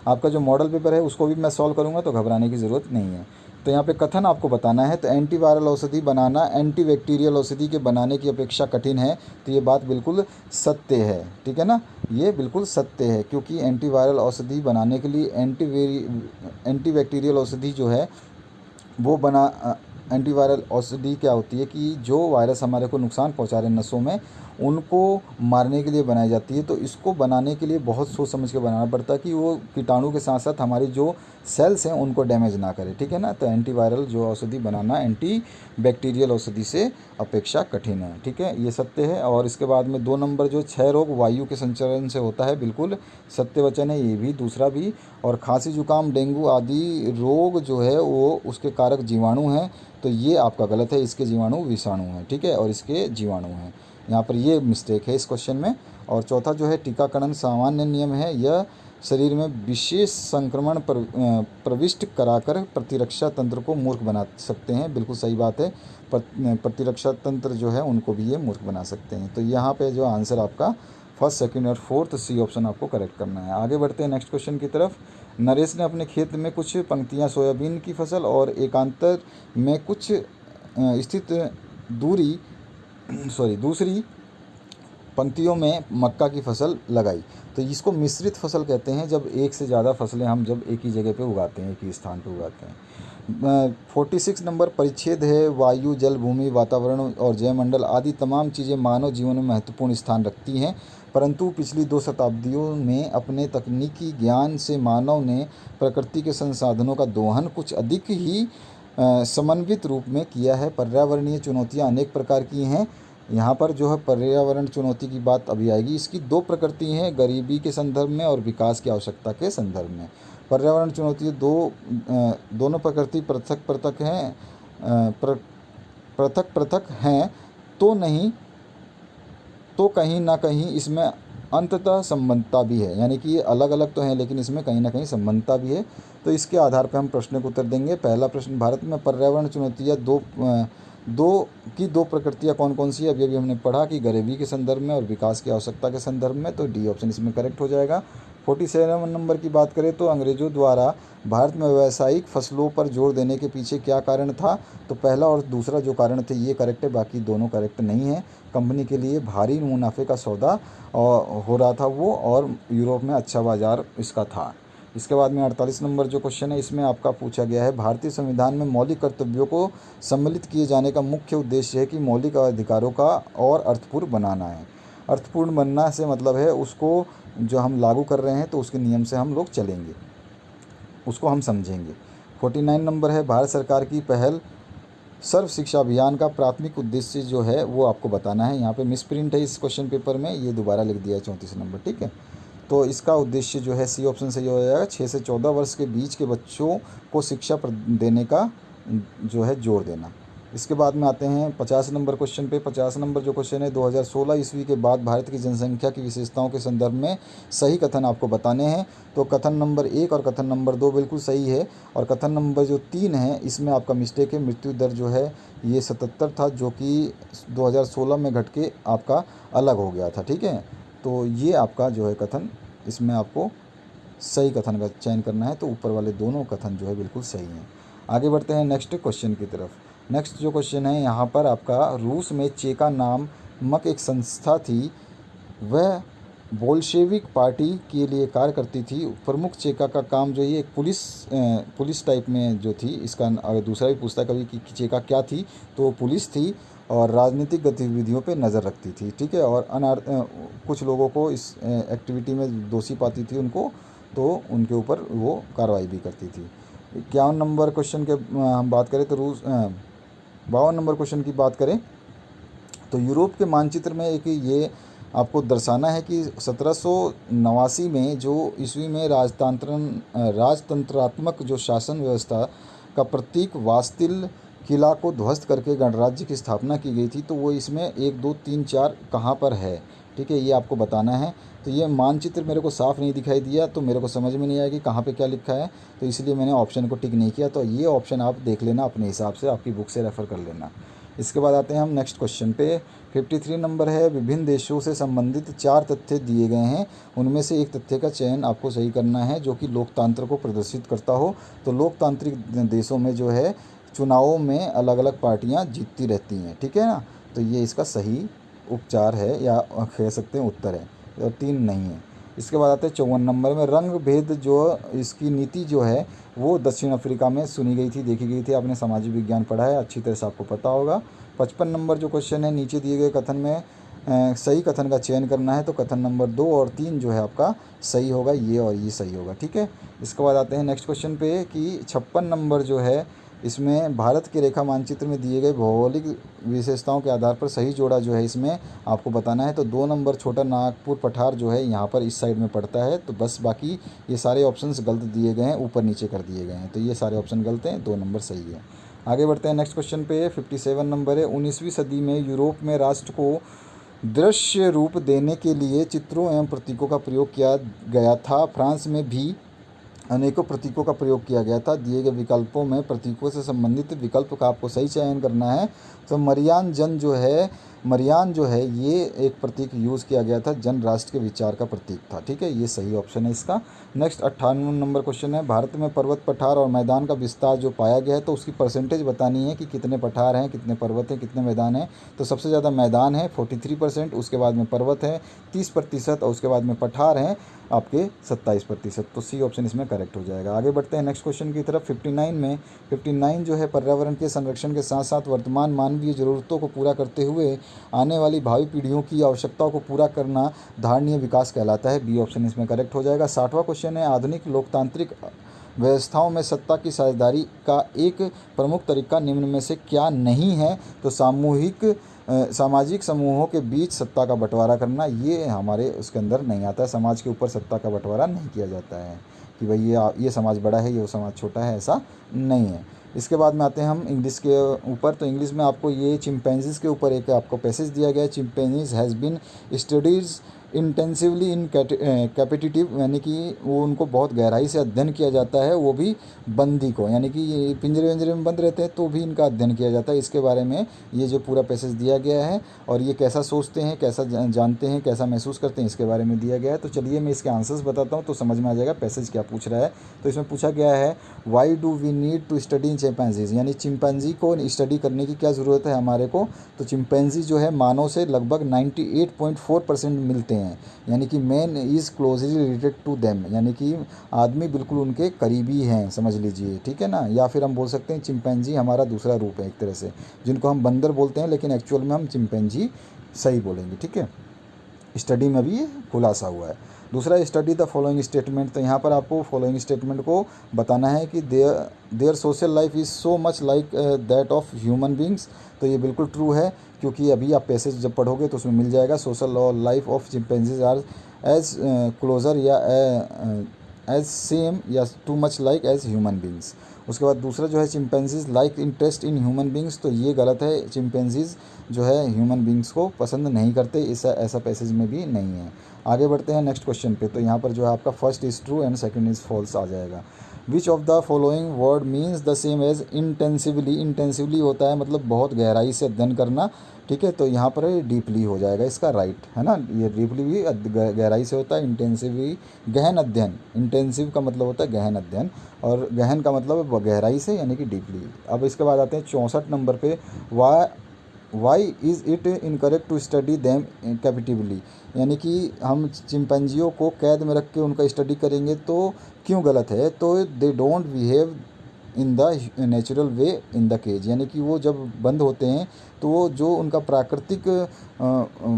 आपका जो मॉडल पेपर है उसको भी मैं सॉल्व करूँगा, तो घबराने की ज़रूरत नहीं है। तो यहाँ पे कथन आपको बताना है। तो एंटीवायरल औषधि बनाना एंटीबैक्टीरियल औषधि के बनाने की अपेक्षा कठिन है। तो ये बात बिल्कुल सत्य है, ठीक है ना, ये बिल्कुल सत्य है, क्योंकि एंटीवायरल औषधि बनाने के लिए एंटीबैक्टीरियल औषधि जो है वो एंटीवायरल औषधि क्या होती है कि जो वायरस हमारे को नुकसान पहुंचा रहे हैं नसों में, उनको मारने के लिए बनाई जाती है। तो इसको बनाने के लिए बहुत सोच समझ के बनाना पड़ता है कि वो कीटाणु के साथ साथ हमारी जो सेल्स हैं उनको डैमेज ना करे, ठीक है ना। तो एंटीवायरल जो औषधि बनाना एंटी बैक्टीरियल औषधि से अपेक्षा कठिन है, ठीक है, ये सत्य है। और इसके बाद में 2 नंबर जो क्षय रोग वायु के संचरण से होता है, बिल्कुल सत्य वचन है ये भी, दूसरा भी। और खांसी जुकाम डेंगू आदि रोग जो है वो उसके कारक जीवाणु हैं, तो ये आपका गलत है, इसके जीवाणु विषाणु हैं, ठीक है, और इसके जीवाणु हैं, यहाँ पर ये मिस्टेक है इस क्वेश्चन में। और चौथा जो है टीकाकरण सामान्य नियम है, यह शरीर में विशेष संक्रमण प्रविष्ट कराकर प्रतिरक्षा तंत्र को मूर्ख बना सकते हैं, बिल्कुल सही बात है। प्रतिरक्षा तंत्र जो है उनको भी ये मूर्ख बना सकते हैं। तो यहाँ पे जो आंसर आपका फर्स्ट, सेकंड और फोर्थ सी ऑप्शन आपको करेक्ट करना है। आगे बढ़ते हैं नेक्स्ट क्वेश्चन की तरफ। नरेश ने अपने खेत में कुछ पंक्तियाँ सोयाबीन की फसल और एकांतर में कुछ स्थित दूसरी पंक्तियों में मक्का की फसल लगाई। तो इसको मिश्रित फसल कहते हैं, जब एक से ज़्यादा फसलें हम जब एक ही जगह पे उगाते हैं, एक ही स्थान पे उगाते हैं। 46 नंबर परिच्छेद है वायु, जल, भूमि, वातावरण और जयमंडल आदि तमाम चीज़ें मानव जीवन में महत्वपूर्ण स्थान रखती हैं, परंतु पिछली 2 शताब्दियों में अपने तकनीकी ज्ञान से मानव ने प्रकृति के संसाधनों का दोहन कुछ अधिक ही समन्वित रूप में किया है। पर्यावरणीय चुनौतियाँ अनेक प्रकार की हैं। यहाँ पर जो है पर्यावरण चुनौती की बात अभी आएगी। इसकी 2 प्रकृति हैं, गरीबी के संदर्भ में और विकास की आवश्यकता के संदर्भ में। पर्यावरण चुनौती दोनों प्रकृति पृथक पृथक हैं, पृथक पृथक हैं तो नहीं, तो कहीं ना कहीं इसमें अंततः संबंधता भी है, यानी कि ये अलग अलग तो हैं लेकिन इसमें कहीं ना कहीं संबंधता भी है। तो इसके आधार पर हम प्रश्न को उत्तर देंगे। पहला प्रश्न, भारत में पर्यावरण चुनौतियाँ दो प्रकृतियाँ कौन कौन सी है? अभी हमने पढ़ा कि गरीबी के संदर्भ में और विकास की आवश्यकता के संदर्भ में, तो डी ऑप्शन इसमें करेक्ट हो जाएगा। 47 नंबर की बात करें तो अंग्रेज़ों द्वारा भारत में व्यावसायिक फसलों पर जोर देने के पीछे क्या कारण था? तो पहला और दूसरा जो कारण थे ये करेक्ट है, बाकी दोनों करेक्ट नहीं है। कंपनी के लिए भारी मुनाफे का सौदा हो रहा था वो, और यूरोप में अच्छा बाजार इसका था। इसके बाद में 48 नंबर जो क्वेश्चन है इसमें आपका पूछा गया है, भारतीय संविधान में मौलिक कर्तव्यों को सम्मिलित किए जाने का मुख्य उद्देश्य है कि मौलिक अधिकारों का और अर्थपूर्ण बनाना है। अर्थपूर्ण बनना से मतलब है उसको जो हम लागू कर रहे हैं तो उसके नियम से हम लोग चलेंगे, उसको हम समझेंगे। 49 नंबर है, भारत सरकार की पहल सर्व शिक्षा अभियान का प्राथमिक उद्देश्य जो है वो आपको बताना है। यहाँ पे मिसप्रिंट है इस क्वेश्चन पेपर में, ये दोबारा लिख दिया है 34 नंबर, ठीक है। तो इसका उद्देश्य जो है सी ऑप्शन सही हो जाएगा, 6 से 14 वर्ष के बीच के बच्चों को शिक्षा देने का जो है जोर देना। इसके बाद में आते हैं 50 नंबर क्वेश्चन पे। 50 नंबर जो क्वेश्चन है, 2016 ईस्वी के बाद भारत की जनसंख्या की विशेषताओं के संदर्भ में सही कथन आपको बताने हैं। तो कथन नंबर 1 और कथन नंबर 2 बिल्कुल सही है, और कथन नंबर जो 3 है इसमें आपका मिस्टेक है। मृत्यु दर जो है ये 77 था, जो कि 2016 में घट के आपका अलग हो गया था, ठीक है। तो ये आपका जो है कथन, इसमें आपको सही कथन का चयन करना है, तो ऊपर वाले दोनों कथन जो है बिल्कुल सही हैं। आगे बढ़ते हैं नेक्स्ट क्वेश्चन की तरफ। नेक्स्ट जो क्वेश्चन है यहाँ पर आपका, रूस में चेका नामक एक संस्था थी, वह बोल्शेविक पार्टी के लिए कार्य करती थी। प्रमुख चेका का काम जो ये एक पुलिस टाइप में जो थी, इसका अगर दूसरा भी पूछता है कभी कि चेका क्या थी, तो वो पुलिस थी और राजनीतिक गतिविधियों पे नज़र रखती थी, ठीक है। और कुछ लोगों को इस एक्टिविटी में दोषी पाती थी उनको, तो उनके ऊपर वो कार्रवाई भी करती थी। 51 नंबर क्वेश्चन के हम बात करें तो 52 नंबर क्वेश्चन की बात करें तो यूरोप के मानचित्र में एक ये आपको दर्शाना है कि 1789 में जो ईस्वी में राजतंत्रात्मक जो शासन व्यवस्था का प्रतीक वास्तिल किला को ध्वस्त करके गणराज्य की स्थापना की गई थी। तो वो इसमें 1 2 3 4 कहाँ पर है, ठीक है, ये आपको बताना है। तो ये मानचित्र मेरे को साफ़ नहीं दिखाई दिया, तो मेरे को समझ में नहीं आया कि कहाँ पे क्या लिखा है, तो इसलिए मैंने ऑप्शन को टिक नहीं किया। तो ये ऑप्शन आप देख लेना अपने हिसाब से, आपकी बुक से रेफ़र कर लेना। इसके बाद आते हैं हम नेक्स्ट क्वेश्चन पे। 53 नंबर है, विभिन्न देशों से संबंधित 4 तथ्य दिए गए हैं, उनमें से एक तथ्य का चयन आपको सही करना है जो कि लोकतंत्र को प्रदर्शित करता हो। तो लोकतांत्रिक देशों में जो है चुनावों में अलग अलग पार्टियां जीतती रहती हैं, ठीक है ना। तो ये इसका सही उपचार है या कह सकते हैं उत्तर है, और 3 नहीं है। इसके बाद आते हैं 54 नंबर में, रंग भेद जो इसकी नीति जो है वो दक्षिण अफ्रीका में सुनी गई थी, देखी गई थी। आपने सामाजिक विज्ञान पढ़ा है, अच्छी तरह से आपको पता होगा। 55 नंबर जो क्वेश्चन है, नीचे दिए गए कथन में सही कथन का चयन करना है। तो कथन नंबर 2 और 3 जो है आपका सही होगा, ये और ये सही होगा, ठीक है। इसके बाद आते हैं नेक्स्ट क्वेश्चन पे कि 56 नंबर जो है इसमें भारत के रेखा मानचित्र में दिए गए भौगोलिक विशेषताओं के आधार पर सही जोड़ा जो है इसमें आपको बताना है। तो 2 नंबर छोटा नागपुर पठार जो है यहाँ पर इस साइड में पड़ता है। तो बस बाकी ये सारे ऑप्शंस गलत दिए गए हैं, ऊपर नीचे कर दिए गए हैं, तो ये सारे ऑप्शन गलत हैं, 2 नंबर सही है। आगे बढ़ते हैं नेक्स्ट क्वेश्चन पे। 57 नंबर है, 19वीं सदी में यूरोप में राष्ट्र को दृश्य रूप देने के लिए चित्रों एवं प्रतीकों का प्रयोग किया गया था। फ्रांस में भी अनेकों प्रतीकों का प्रयोग किया गया था। दिए गए विकल्पों में प्रतीकों से संबंधित विकल्प का आपको सही चयन करना है। तो मरियान जो है ये एक प्रतीक यूज़ किया गया था, जन राष्ट्र के विचार का प्रतीक था, ठीक है, ये सही ऑप्शन है इसका। नेक्स्ट 58 नंबर क्वेश्चन है, भारत में पर्वत पठार और मैदान का विस्तार जो पाया गया है तो उसकी परसेंटेज बतानी है कि कितने पठार हैं, कितने पर्वत हैं, कितने मैदान हैं। तो सबसे ज़्यादा मैदान है 43%, उसके बाद में पर्वत है 30% और उसके बाद में पठार हैं आपके 27%। तो सी ऑप्शन इसमें करेक्ट हो जाएगा। आगे बढ़ते हैं नेक्स्ट क्वेश्चन की तरफ। 59 जो है, पर्यावरण के संरक्षण के साथ साथ वर्तमान मानवीय ज़रूरतों को पूरा करते हुए आने वाली भावी पीढ़ियों की आवश्यकताओं को पूरा करना धारणीय विकास कहलाता है। बी ऑप्शन इसमें करेक्ट हो जाएगा। 60वां क्वेश्चन है, आधुनिक लोकतांत्रिक व्यवस्थाओं में सत्ता की साझेदारी का एक प्रमुख तरीका निम्न में से क्या नहीं है। तो सामाजिक समूहों के बीच सत्ता का बंटवारा करना, ये हमारे उसके अंदर नहीं आता है। समाज के ऊपर सत्ता का बंटवारा नहीं किया जाता है कि भाई ये समाज बड़ा है, ये वो समाज छोटा है, ऐसा नहीं है। इसके बाद में आते हैं हम इंग्लिश के ऊपर। तो इंग्लिश में आपको ये चिंपैंजीज़ के ऊपर एक आपको पैसेज दिया गया है। Chimpanzees has been studies intensively in captivity, यानी कि वो उनको बहुत गहराई से अध्ययन किया जाता है, वो भी बंदी को, यानी कि ये पिंजरे विंजरे में बंद रहते हैं तो भी इनका अध्ययन किया जाता है। इसके बारे में ये जो पूरा पैसेज दिया गया है और ये कैसा सोचते हैं, कैसा जानते हैं, कैसा महसूस करते हैं, इसके बारे में दिया गया है। तो चलिए मैं इसके आंसर्स बताता हूँ तो समझ में आ जाएगा पैसेज क्या पूछ रहा है। तो इसमें पूछा गया है, why do we need to study chimpanzees, यानी चिंपैंजी को स्टडी करने की क्या ज़रूरत है हमारे को। तो चिंपैंजी जो है मानव से लगभग 98.4% मिलते हैं, यानी कि man is closely related to them, यानी कि आदमी बिल्कुल उनके करीबी हैं, समझ लीजिए, ठीक है ना। या फिर हम बोल सकते हैं चिंपैंजी हमारा दूसरा रूप है एक तरह से, जिनको हम बंदर बोलते हैं लेकिन एक्चुअल में हम चिंपैंजी सही बोलेंगे, ठीक है। स्टडी में भी ये खुलासा हुआ है। दूसरा, स्टडी द फॉलोइंग स्टेटमेंट। तो यहाँ पर आपको फॉलोइंग स्टेटमेंट को बताना है कि their social life is so much like that of human beings. तो ये बिल्कुल ट्रू है, क्योंकि अभी आप पैसेज जब पढ़ोगे तो उसमें मिल जाएगा। Social life of chimpanzees are as closer या एज सेम या too much like as human beings. उसके बाद दूसरा जो है, chimpanzees like interest in human beings. तो ये गलत है, चिंपैंजीज जो है ह्यूमन बींग्स को पसंद नहीं करते, ऐसा पैसेज में भी नहीं है। आगे बढ़ते हैं नेक्स्ट क्वेश्चन पे। तो यहाँ पर जो है आपका first is true and second is false आ जाएगा। Which of the following word means the same as intensively. Intensively होता है मतलब बहुत गहराई से अध्ययन करना, ठीक है। तो यहाँ पर डीपली हो जाएगा इसका राइट, है ना। ये डीपली भी गहराई से होता है, इंटेंसिवली गहन अध्ययन। इंटेंसिव का मतलब होता है गहन अध्ययन और गहन का मतलब गहराई से, यानी कि डीपली। अब इसके बाद आते हैं 64 नंबर पे, why is it incorrect to study them captively, यानी कि हम चिंपैंजियों को कैद में रख के उनका स्टडी करेंगे तो क्यों गलत है। तो they don't behave in the natural way in the cage, यानी कि वो जब बंद होते हैं तो वो जो उनका प्राकृतिक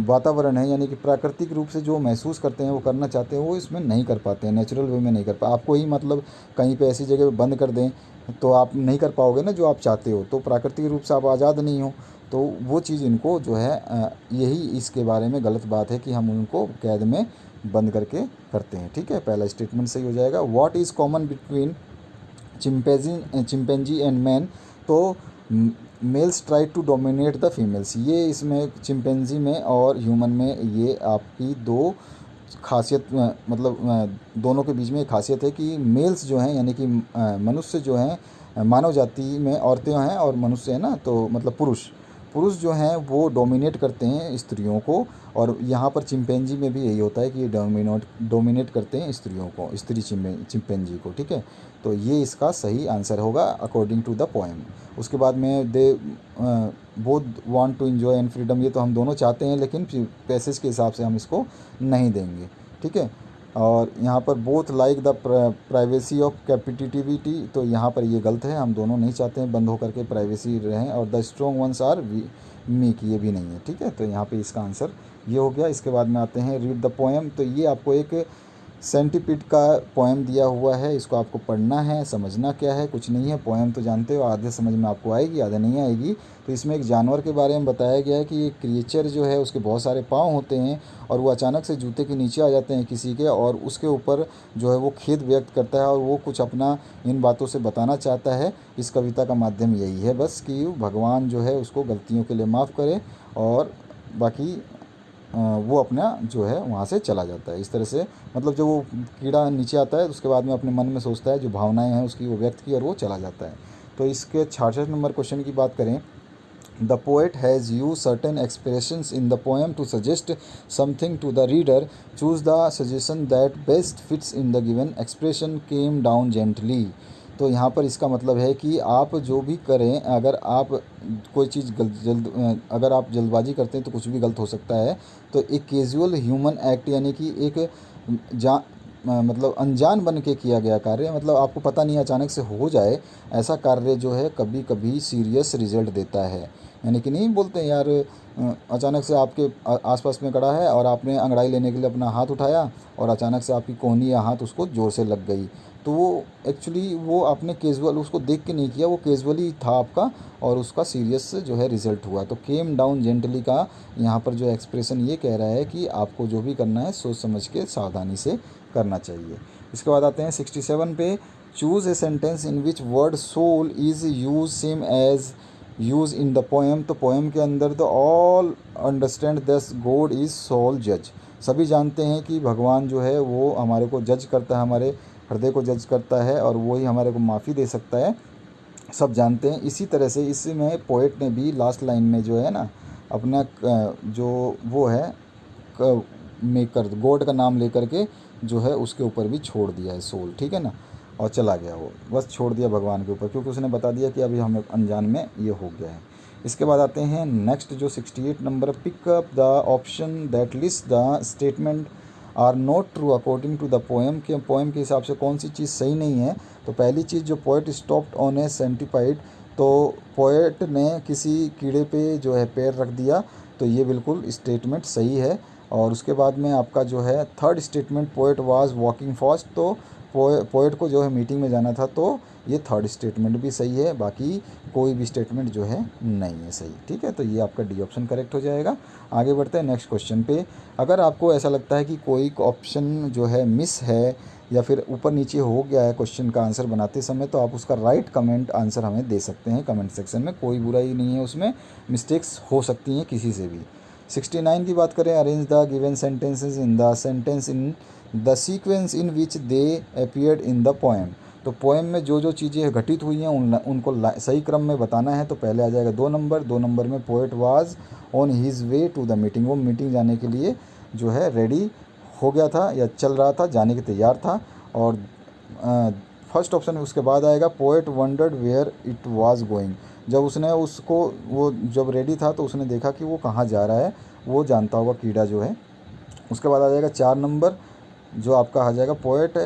वातावरण है, यानी कि प्राकृतिक रूप से जो महसूस करते हैं, वो करना चाहते हैं, वो इसमें नहीं कर पाते हैं, नेचुरल वे में नहीं कर पाते। आपको ही मतलब कहीं पे ऐसी जगह बंद कर दें तो आप नहीं कर पाओगे ना जो आप चाहते हो, तो प्राकृतिक रूप से आप आज़ाद नहीं हो। तो वो चीज़ इनको जो है यही इसके बारे में गलत बात है कि हम उनको कैद में बंद करके करते हैं, ठीक है। पहला स्टेटमेंट सही हो जाएगा। What is common between chimpanzee and man. तो males try to dominate the females, ये इसमें चिंपैंजी में और ह्यूमन में ये आपकी दो खासियत, मतलब दोनों के बीच में एक खासियत है कि मेल्स जो हैं, यानी कि मनुष्य जो हैं, मानव जाति में औरतें हैं और मनुष्य है ना, तो मतलब पुरुष पुरुष जो हैं वो डोमिनेट करते हैं स्त्रियों को, और यहाँ पर चिंपैंजी में भी यही होता है कि ये डोमिनेट करते हैं स्त्रियों को, स्त्री चिंपैंजी को, ठीक है। तो ये इसका सही आंसर होगा अकॉर्डिंग टू द पोएम। उसके बाद में they both want to enjoy and freedom, ये तो हम दोनों चाहते हैं लेकिन पैसेज के हिसाब से हम इसको नहीं देंगे, ठीक है। और यहाँ पर both like the privacy of captivity, तो यहाँ पर ये गलत है, हम दोनों नहीं चाहते हैं बंद होकर के प्राइवेसी रहें। और the strong ones are weak, ये भी नहीं है, ठीक है। तो यहाँ पे इसका आंसर ये हो गया। इसके बाद में आते हैं रीड द पोएम। तो ये आपको एक सेंटीपीड का पोएम दिया हुआ है, इसको आपको पढ़ना है, समझना क्या है, कुछ नहीं है। पोएम तो जानते हो, आधे समझ में आपको आएगी, आधे नहीं आएगी। तो इसमें एक जानवर के बारे में बताया गया है कि एक क्रिएचर जो है उसके बहुत सारे पाँव होते हैं और वो अचानक से जूते के नीचे आ जाते हैं किसी के, और उसके ऊपर जो है वो खेद व्यक्त करता है और वो कुछ अपना इन बातों से बताना चाहता है। इस कविता का माध्यम यही है बस कि भगवान जो है उसको गलतियों के लिए माफ़ करे, और बाकी वो अपना जो है वहाँ से चला जाता है। इस तरह से मतलब जब वो कीड़ा नीचे आता है उसके बाद में अपने मन में सोचता है, जो भावनाएं हैं उसकी वो व्यक्त की और वो चला जाता है। तो इसके 66 नंबर क्वेश्चन की बात करें, the poet has use certain expressions in the poem to suggest something to the reader, choose the suggestion that best fits in the given expression, came down gently. तो यहाँ पर इसका मतलब है कि आप जो भी करें, अगर आप कोई चीज़ अगर आप जल्दबाजी करते हैं तो कुछ भी गलत हो सकता है। तो एक कैजुअल ह्यूमन एक्ट, यानी कि एक मतलब अनजान बन के किया गया कार्य, मतलब आपको पता नहीं अचानक से हो जाए ऐसा कार्य जो है कभी कभी सीरियस रिजल्ट देता है। यानी कि नहीं बोलते हैं यार, अचानक से आपके आसपास में खड़ा है और आपने अंगड़ाई लेने के लिए अपना हाथ उठाया और अचानक से आपकी कोहनी या हाथ उसको ज़ोर से लग गई, तो वो एक्चुअली वो आपने कैजुअल उसको देख के नहीं किया, वो कैजुअली था आपका और उसका सीरियस जो है रिजल्ट हुआ। तो केम डाउन जेंटली का यहाँ पर जो एक्सप्रेशन ये कह रहा है कि आपको जो भी करना है सोच समझ के सावधानी से करना चाहिए। इसके बाद आते हैं 67 पे, choose a sentence in which word soul is use same as use in the poem. तो पोएम के अंदर तो all understand this God is soul जज, सभी जानते हैं कि भगवान जो है वो हमारे को जज करता है, हमारे हृदय को जज करता है और वो ही हमारे को माफ़ी दे सकता है, सब जानते हैं। इसी तरह से इसमें पोएट ने भी लास्ट लाइन में जो है ना अपना जो वो है मेकर गॉड का नाम लेकर के जो है उसके ऊपर भी छोड़ दिया है सोल, ठीक है ना, और चला गया, वो बस छोड़ दिया भगवान के ऊपर, क्योंकि उसने बता दिया कि अभी हमें अनजान में ये हो गया है। इसके बाद आते हैं नेक्स्ट जो 68 number, pick up the option that list the statement are not true according to the poem, के पोएम के हिसाब से कौन सी चीज़ सही नहीं है। तो पहली चीज़, जो पोएट स्टॉप्ड ऑन ए सेंटिपाइड, तो पोएट ने किसी कीड़े पे जो है पैर रख दिया, तो ये बिल्कुल स्टेटमेंट सही है। और उसके बाद में आपका जो है third statement, poet was walking fast, तो पोएट को जो है मीटिंग में जाना था, तो ये थर्ड स्टेटमेंट भी सही है। बाकी कोई भी स्टेटमेंट जो है नहीं है सही, ठीक है। तो ये आपका डी ऑप्शन करेक्ट हो जाएगा। आगे बढ़ते हैं नेक्स्ट क्वेश्चन पे। अगर आपको ऐसा लगता है कि कोई ऑप्शन जो है मिस है या फिर ऊपर नीचे हो गया है क्वेश्चन का आंसर बनाते समय, तो आप उसका राइट कमेंट आंसर हमें दे सकते हैं कमेंट सेक्शन में, कोई बुराई नहीं है उसमें, मिस्टेक्स हो सकती हैं किसी से भी। 69 की बात करें, arrange the given sentences in the sentence in the sequence in which they appeared in the poem. तो पोएम में जो जो चीज़ें घटित हुई हैं उनको सही क्रम में बताना है। तो पहले आ जाएगा 2 नंबर, 2 नंबर में poet was on his way to the meeting, वो मीटिंग जाने के लिए जो है रेडी हो गया था या चल रहा था, जाने के तैयार था। और फर्स्ट ऑप्शन है, उसके बाद आएगा poet wondered where it was going, जब उसने उसको वो जब रेडी था तो उसने देखा कि वो कहाँ जा रहा है, वो जानता होगा कीड़ा जो है। उसके बाद आ जाएगा 4 नंबर, जो आपका आ जाएगा पोएट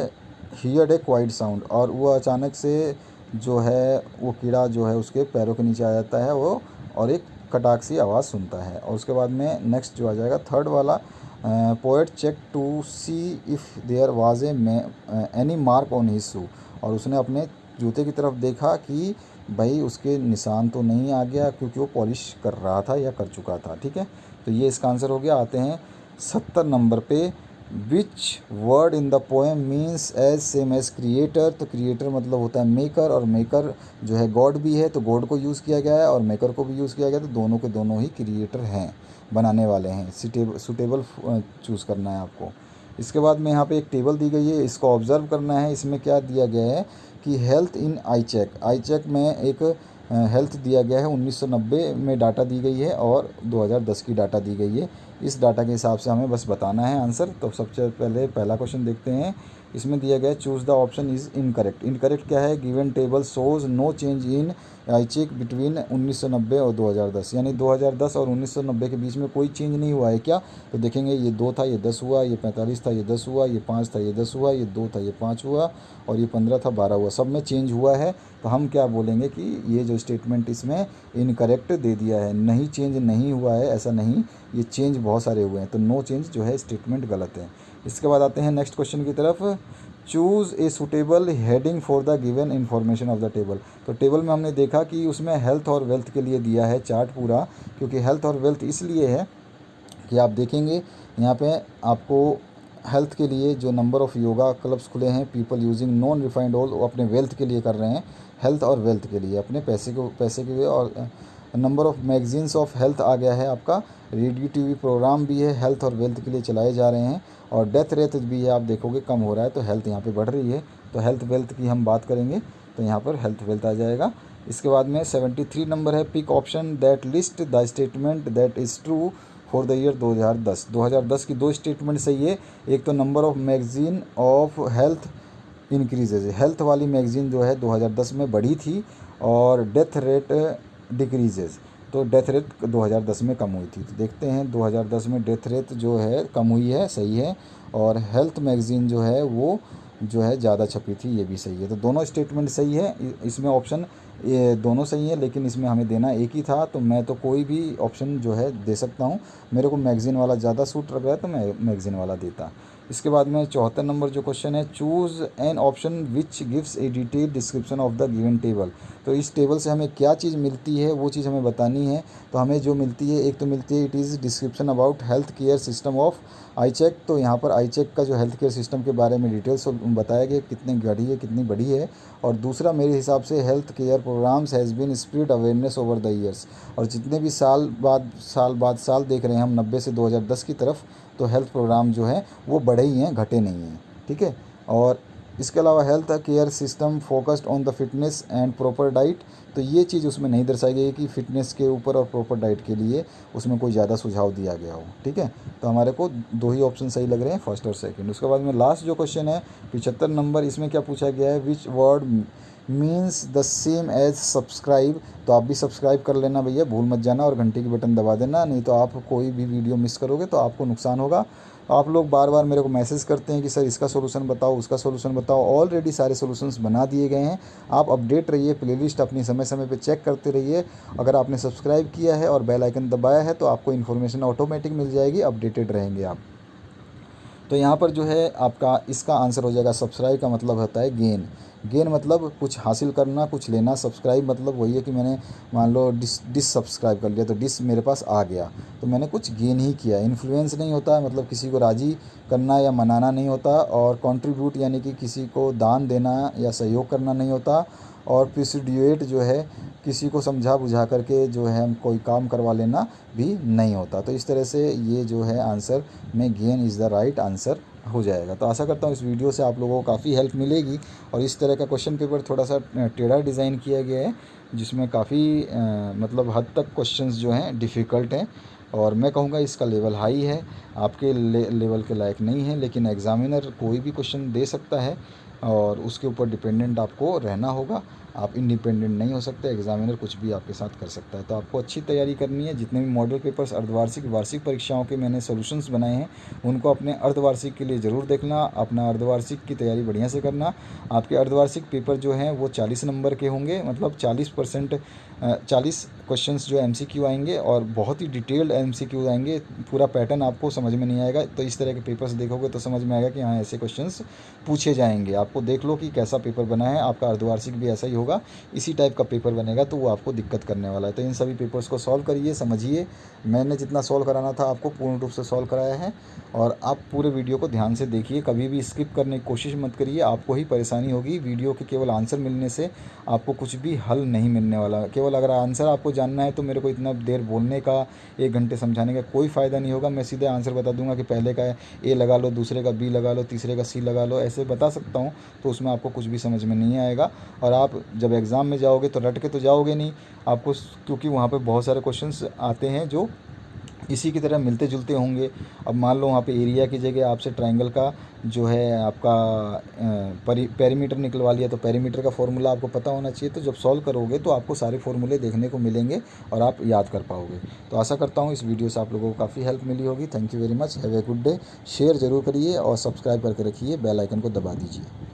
हियर्ड ए क्वाइट साउंड, और वो अचानक से जो है वो कीड़ा जो है उसके पैरों के नीचे आ जाता है वो, और एक कटाक सी आवाज़ सुनता है। और उसके बाद में नेक्स्ट जो आ जाएगा थर्ड वाला, poet check to see if there was any mark on his shoe, और उसने अपने जूते की तरफ देखा कि भाई उसके निशान तो नहीं आ गया, क्योंकि वो पॉलिश कर रहा था या कर चुका था, ठीक है। तो ये इसका आंसर हो गया। आते हैं 70 नंबर पे, which word in the poem means as same as creator. तो क्रिएटर मतलब होता है मेकर, और मेकर जो है गॉड भी है, तो गॉड को यूज़ किया गया है और मेकर को भी यूज़ किया गया, तो दोनों के दोनों ही क्रिएटर हैं, बनाने वाले हैं। सुटेबल चूज़ करना है आपको। इसके बाद में यहाँ पे एक टेबल दी गई है, इसको ऑब्ज़र्व करना है। इसमें क्या दिया गया है कि health in I check, I check में एक हेल्थ दिया गया है 1990 में डाटा दी गई है और 2010 की डाटा दी गई है। इस डाटा के हिसाब से हमें बस बताना है आंसर। तो सबसे पहले पहला क्वेश्चन देखते हैं। इसमें दिया गया है choose the option is incorrect. Incorrect क्या है? Given table shows no change in I check between 1990 और 2010, यानी 2010 और 1990 के बीच में कोई चेंज नहीं हुआ है क्या? तो देखेंगे ये 2 था, ये 10 हुआ, ये 45 था, ये 10 हुआ, ये 5 था, ये 10 हुआ, ये 2 था, ये 5 हुआ, और ये 15 था, 12 हुआ। सब में चेंज हुआ है। तो हम क्या बोलेंगे कि ये जो स्टेटमेंट इसमें इनकरेक्ट दे दिया है, नहीं चेंज नहीं हुआ है, ऐसा नहीं, ये चेंज बहुत सारे हुए हैं। तो नो चेंज जो है स्टेटमेंट गलत है। इसके बाद आते हैं नेक्स्ट क्वेश्चन की तरफ। Choose a suitable heading for the given information of the table. तो टेबल में हमने देखा कि उसमें हेल्थ और वेल्थ के लिए दिया है चार्ट पूरा, क्योंकि हेल्थ और वेल्थ इसलिए है कि आप देखेंगे यहाँ पे आपको हेल्थ के लिए जो नंबर ऑफ़ योगा क्लब्स खुले हैं, people using non refined oil, वो अपने वेल्थ के लिए कर रहे हैं, हेल्थ और वेल्थ के लिए, अपने पैसे के लिए। और number of magazines of health आ गया है आपका। रेडियो टीवी प्रोग्राम भी है हेल्थ और वेल्थ के लिए चलाए जा रहे हैं। और डेथ रेट भी है, आप देखोगे कम हो रहा है, तो हेल्थ यहाँ पे बढ़ रही है। तो हेल्थ वेल्थ की हम बात करेंगे तो यहाँ पर हेल्थ वेल्थ आ जाएगा। इसके बाद में 73 नंबर है, pick option that list the statement that is true for the year 2010। 2010 की 2 स्टेटमेंट सही है। एक तो number of magazine of health increases, health वाली मैगजीन जो है 2010 में बढ़ी थी, और डेथ रेट डिक्रीजेज, तो डेथ रेट 2010 में कम हुई थी। तो देखते हैं 2010 में डेथ रेट जो है कम हुई है, सही है। और हेल्थ मैगजीन जो है वो जो है ज़्यादा छपी थी, ये भी सही है। तो दोनों स्टेटमेंट सही है। इसमें ऑप्शन ये दोनों सही है, लेकिन इसमें हमें देना एक ही था, तो मैं तो कोई भी ऑप्शन जो है दे सकता हूँ। मेरे को मैगज़ीन वाला ज़्यादा सूट लग रहा है तो मैं मैगज़ीन वाला देता। इसके बाद में 74 नंबर जो क्वेश्चन है, choose an option which gives A detail description of the given table. तो इस टेबल से हमें क्या चीज़ मिलती है, वो चीज़ हमें बतानी है। तो हमें जो मिलती है, एक तो मिलती है it is description about health care system of I check. तो यहाँ पर आई चेक का जो हेल्थ केयर सिस्टम के बारे में डिटेल्स बताया गया, कितनी घड़ी है, कितनी बड़ी है। और दूसरा मेरे हिसाब से health care programs has been spread awareness over the years. और जितने भी साल देख रहे हैं हम 90 से 2010 की तरफ, तो हेल्थ प्रोग्राम जो है वो बढ़े ही हैं, घटे नहीं हैं। ठीक है। और इसके अलावा health care system focused on the fitness and proper diet. तो ये चीज़ उसमें नहीं दर्शाई गई कि फिटनेस के ऊपर और प्रॉपर डाइट के लिए उसमें कोई ज़्यादा सुझाव दिया गया हो। ठीक है। तो हमारे को 2 ही ऑप्शन सही लग रहे हैं, फर्स्ट और सेकंड। उसके बाद में लास्ट जो क्वेश्चन है 75 नंबर, इसमें क्या पूछा गया है, which word means the same as subscribe. तो आप भी सब्सक्राइब कर लेना भैया, भूल मत जाना, और घंटे की बटन दबा देना, नहीं तो आप कोई भी वीडियो मिस करोगे तो आपको नुकसान होगा। आप लोग बार बार मेरे को मैसेज करते हैं कि सर इसका सोल्यूशन बताओ, उसका सोल्यूशन बताओ। ऑलरेडी सारे सोल्यूशंस बना दिए गए हैं। आप अपडेट रहिए, प्लेलिस्ट अपनी समय समय पे चेक करते रहिए। अगर आपने सब्सक्राइब किया है और बेल आइकन दबाया है तो आपको इन्फॉर्मेशन ऑटोमेटिक मिल जाएगी, अपडेटेड रहेंगे आप। तो यहाँ पर जो है आपका इसका आंसर हो जाएगा, सब्सक्राइब का मतलब होता है गेन। गेन मतलब कुछ हासिल करना, कुछ लेना। सब्सक्राइब मतलब वही है कि मैंने मान लो डिस सब्सक्राइब कर लिया, तो डिस मेरे पास आ गया, तो मैंने कुछ गेन ही किया। इन्फ्लुएंस नहीं होता, मतलब किसी को राज़ी करना या मनाना नहीं होता। और कंट्रीब्यूट यानी कि किसी को दान देना या सहयोग करना नहीं होता। और प्रिसिड्यूएट जो है किसी को समझा बुझा करके जो है हम कोई काम करवा लेना भी नहीं होता। तो इस तरह से ये जो है आंसर में gain is the right answer हो जाएगा। तो आशा करता हूँ इस वीडियो से आप लोगों को काफ़ी हेल्प मिलेगी। और इस तरह का क्वेश्चन पेपर थोड़ा सा टेढ़ा डिज़ाइन किया गया है, जिसमें काफ़ी मतलब हद तक क्वेश्चंस जो हैं डिफ़िकल्ट हैं। और मैं कहूँगा इसका लेवल हाई है, आपके लेवल के लायक नहीं है, लेकिन एग्ज़ामिनर कोई भी क्वेश्चन दे सकता है और उसके ऊपर डिपेंडेंट आपको रहना होगा। आप इंडिपेंडेंट नहीं हो सकते, एग्ज़ामिनर कुछ भी आपके साथ कर सकता है। तो आपको अच्छी तैयारी करनी है। जितने भी मॉडल पेपर्स अर्धवार्षिक वार्षिक परीक्षाओं के मैंने सॉल्यूशंस बनाए हैं, उनको अपने अर्धवार्षिक के लिए ज़रूर देखना। अपना अर्धवार्षिक की तैयारी बढ़िया से करना। आपके अर्धवार्षिक पेपर जो हैं वो 40 नंबर के होंगे, मतलब 40 क्वेश्चंस जो एमसीक्यू आएंगे, और बहुत ही डिटेल्ड एमसीक्यू आएंगे। पूरा पैटर्न आपको समझ में नहीं आएगा, तो इस तरह के पेपर्स देखोगे तो समझ में आएगा कि हाँ ऐसे क्वेश्चंस पूछे जाएंगे। आपको देख लो कि कैसा पेपर बना है, आपका अर्धवार्षिक भी ऐसा ही होगा, इसी टाइप का पेपर बनेगा, तो वो आपको दिक्कत करने वाला है। तो इन सभी पेपर्स को सॉल्व करिए, समझिए। मैंने जितना सॉल्व कराना था आपको पूर्ण रूप से सॉल्व कराया है। और आप पूरे वीडियो को ध्यान से देखिए, कभी भी स्किप करने की कोशिश मत करिए, आपको ही परेशानी होगी। वीडियो के केवल आंसर मिलने से आपको कुछ भी हल नहीं मिलने वाला। केवल अगर आंसर आपको जानना है तो मेरे को इतना देर बोलने का, 1 घंटे समझाने का कोई फ़ायदा नहीं होगा। मैं सीधे आंसर बता दूंगा कि पहले का ए लगा लो, दूसरे का बी लगा लो, तीसरे का सी लगा लो, ऐसे बता सकता हूँ। तो उसमें आपको कुछ भी समझ में नहीं आएगा। और आप जब एग्ज़ाम में जाओगे तो रट के तो जाओगे नहीं आपको, क्योंकि वहाँ पे बहुत सारे क्वेश्चंस आते हैं जो इसी की तरह मिलते जुलते होंगे। अब मान लो वहाँ पे एरिया की जगह आपसे ट्रायंगल का जो है आपका पेरीमीटर निकलवा लिया, तो पेरीमीटर का फॉर्मूला आपको पता होना चाहिए। तो जब सॉल्व करोगे तो आपको सारे फॉर्मूले देखने को मिलेंगे और आप याद कर पाओगे। तो आशा करता हूँ इस वीडियो से आप लोगों को काफ़ी हेल्प मिली होगी। Thank you very much, have a good day. Share ज़रूर करिए और सब्सक्राइब करके रखिए, बेल आइकन को दबा दीजिए।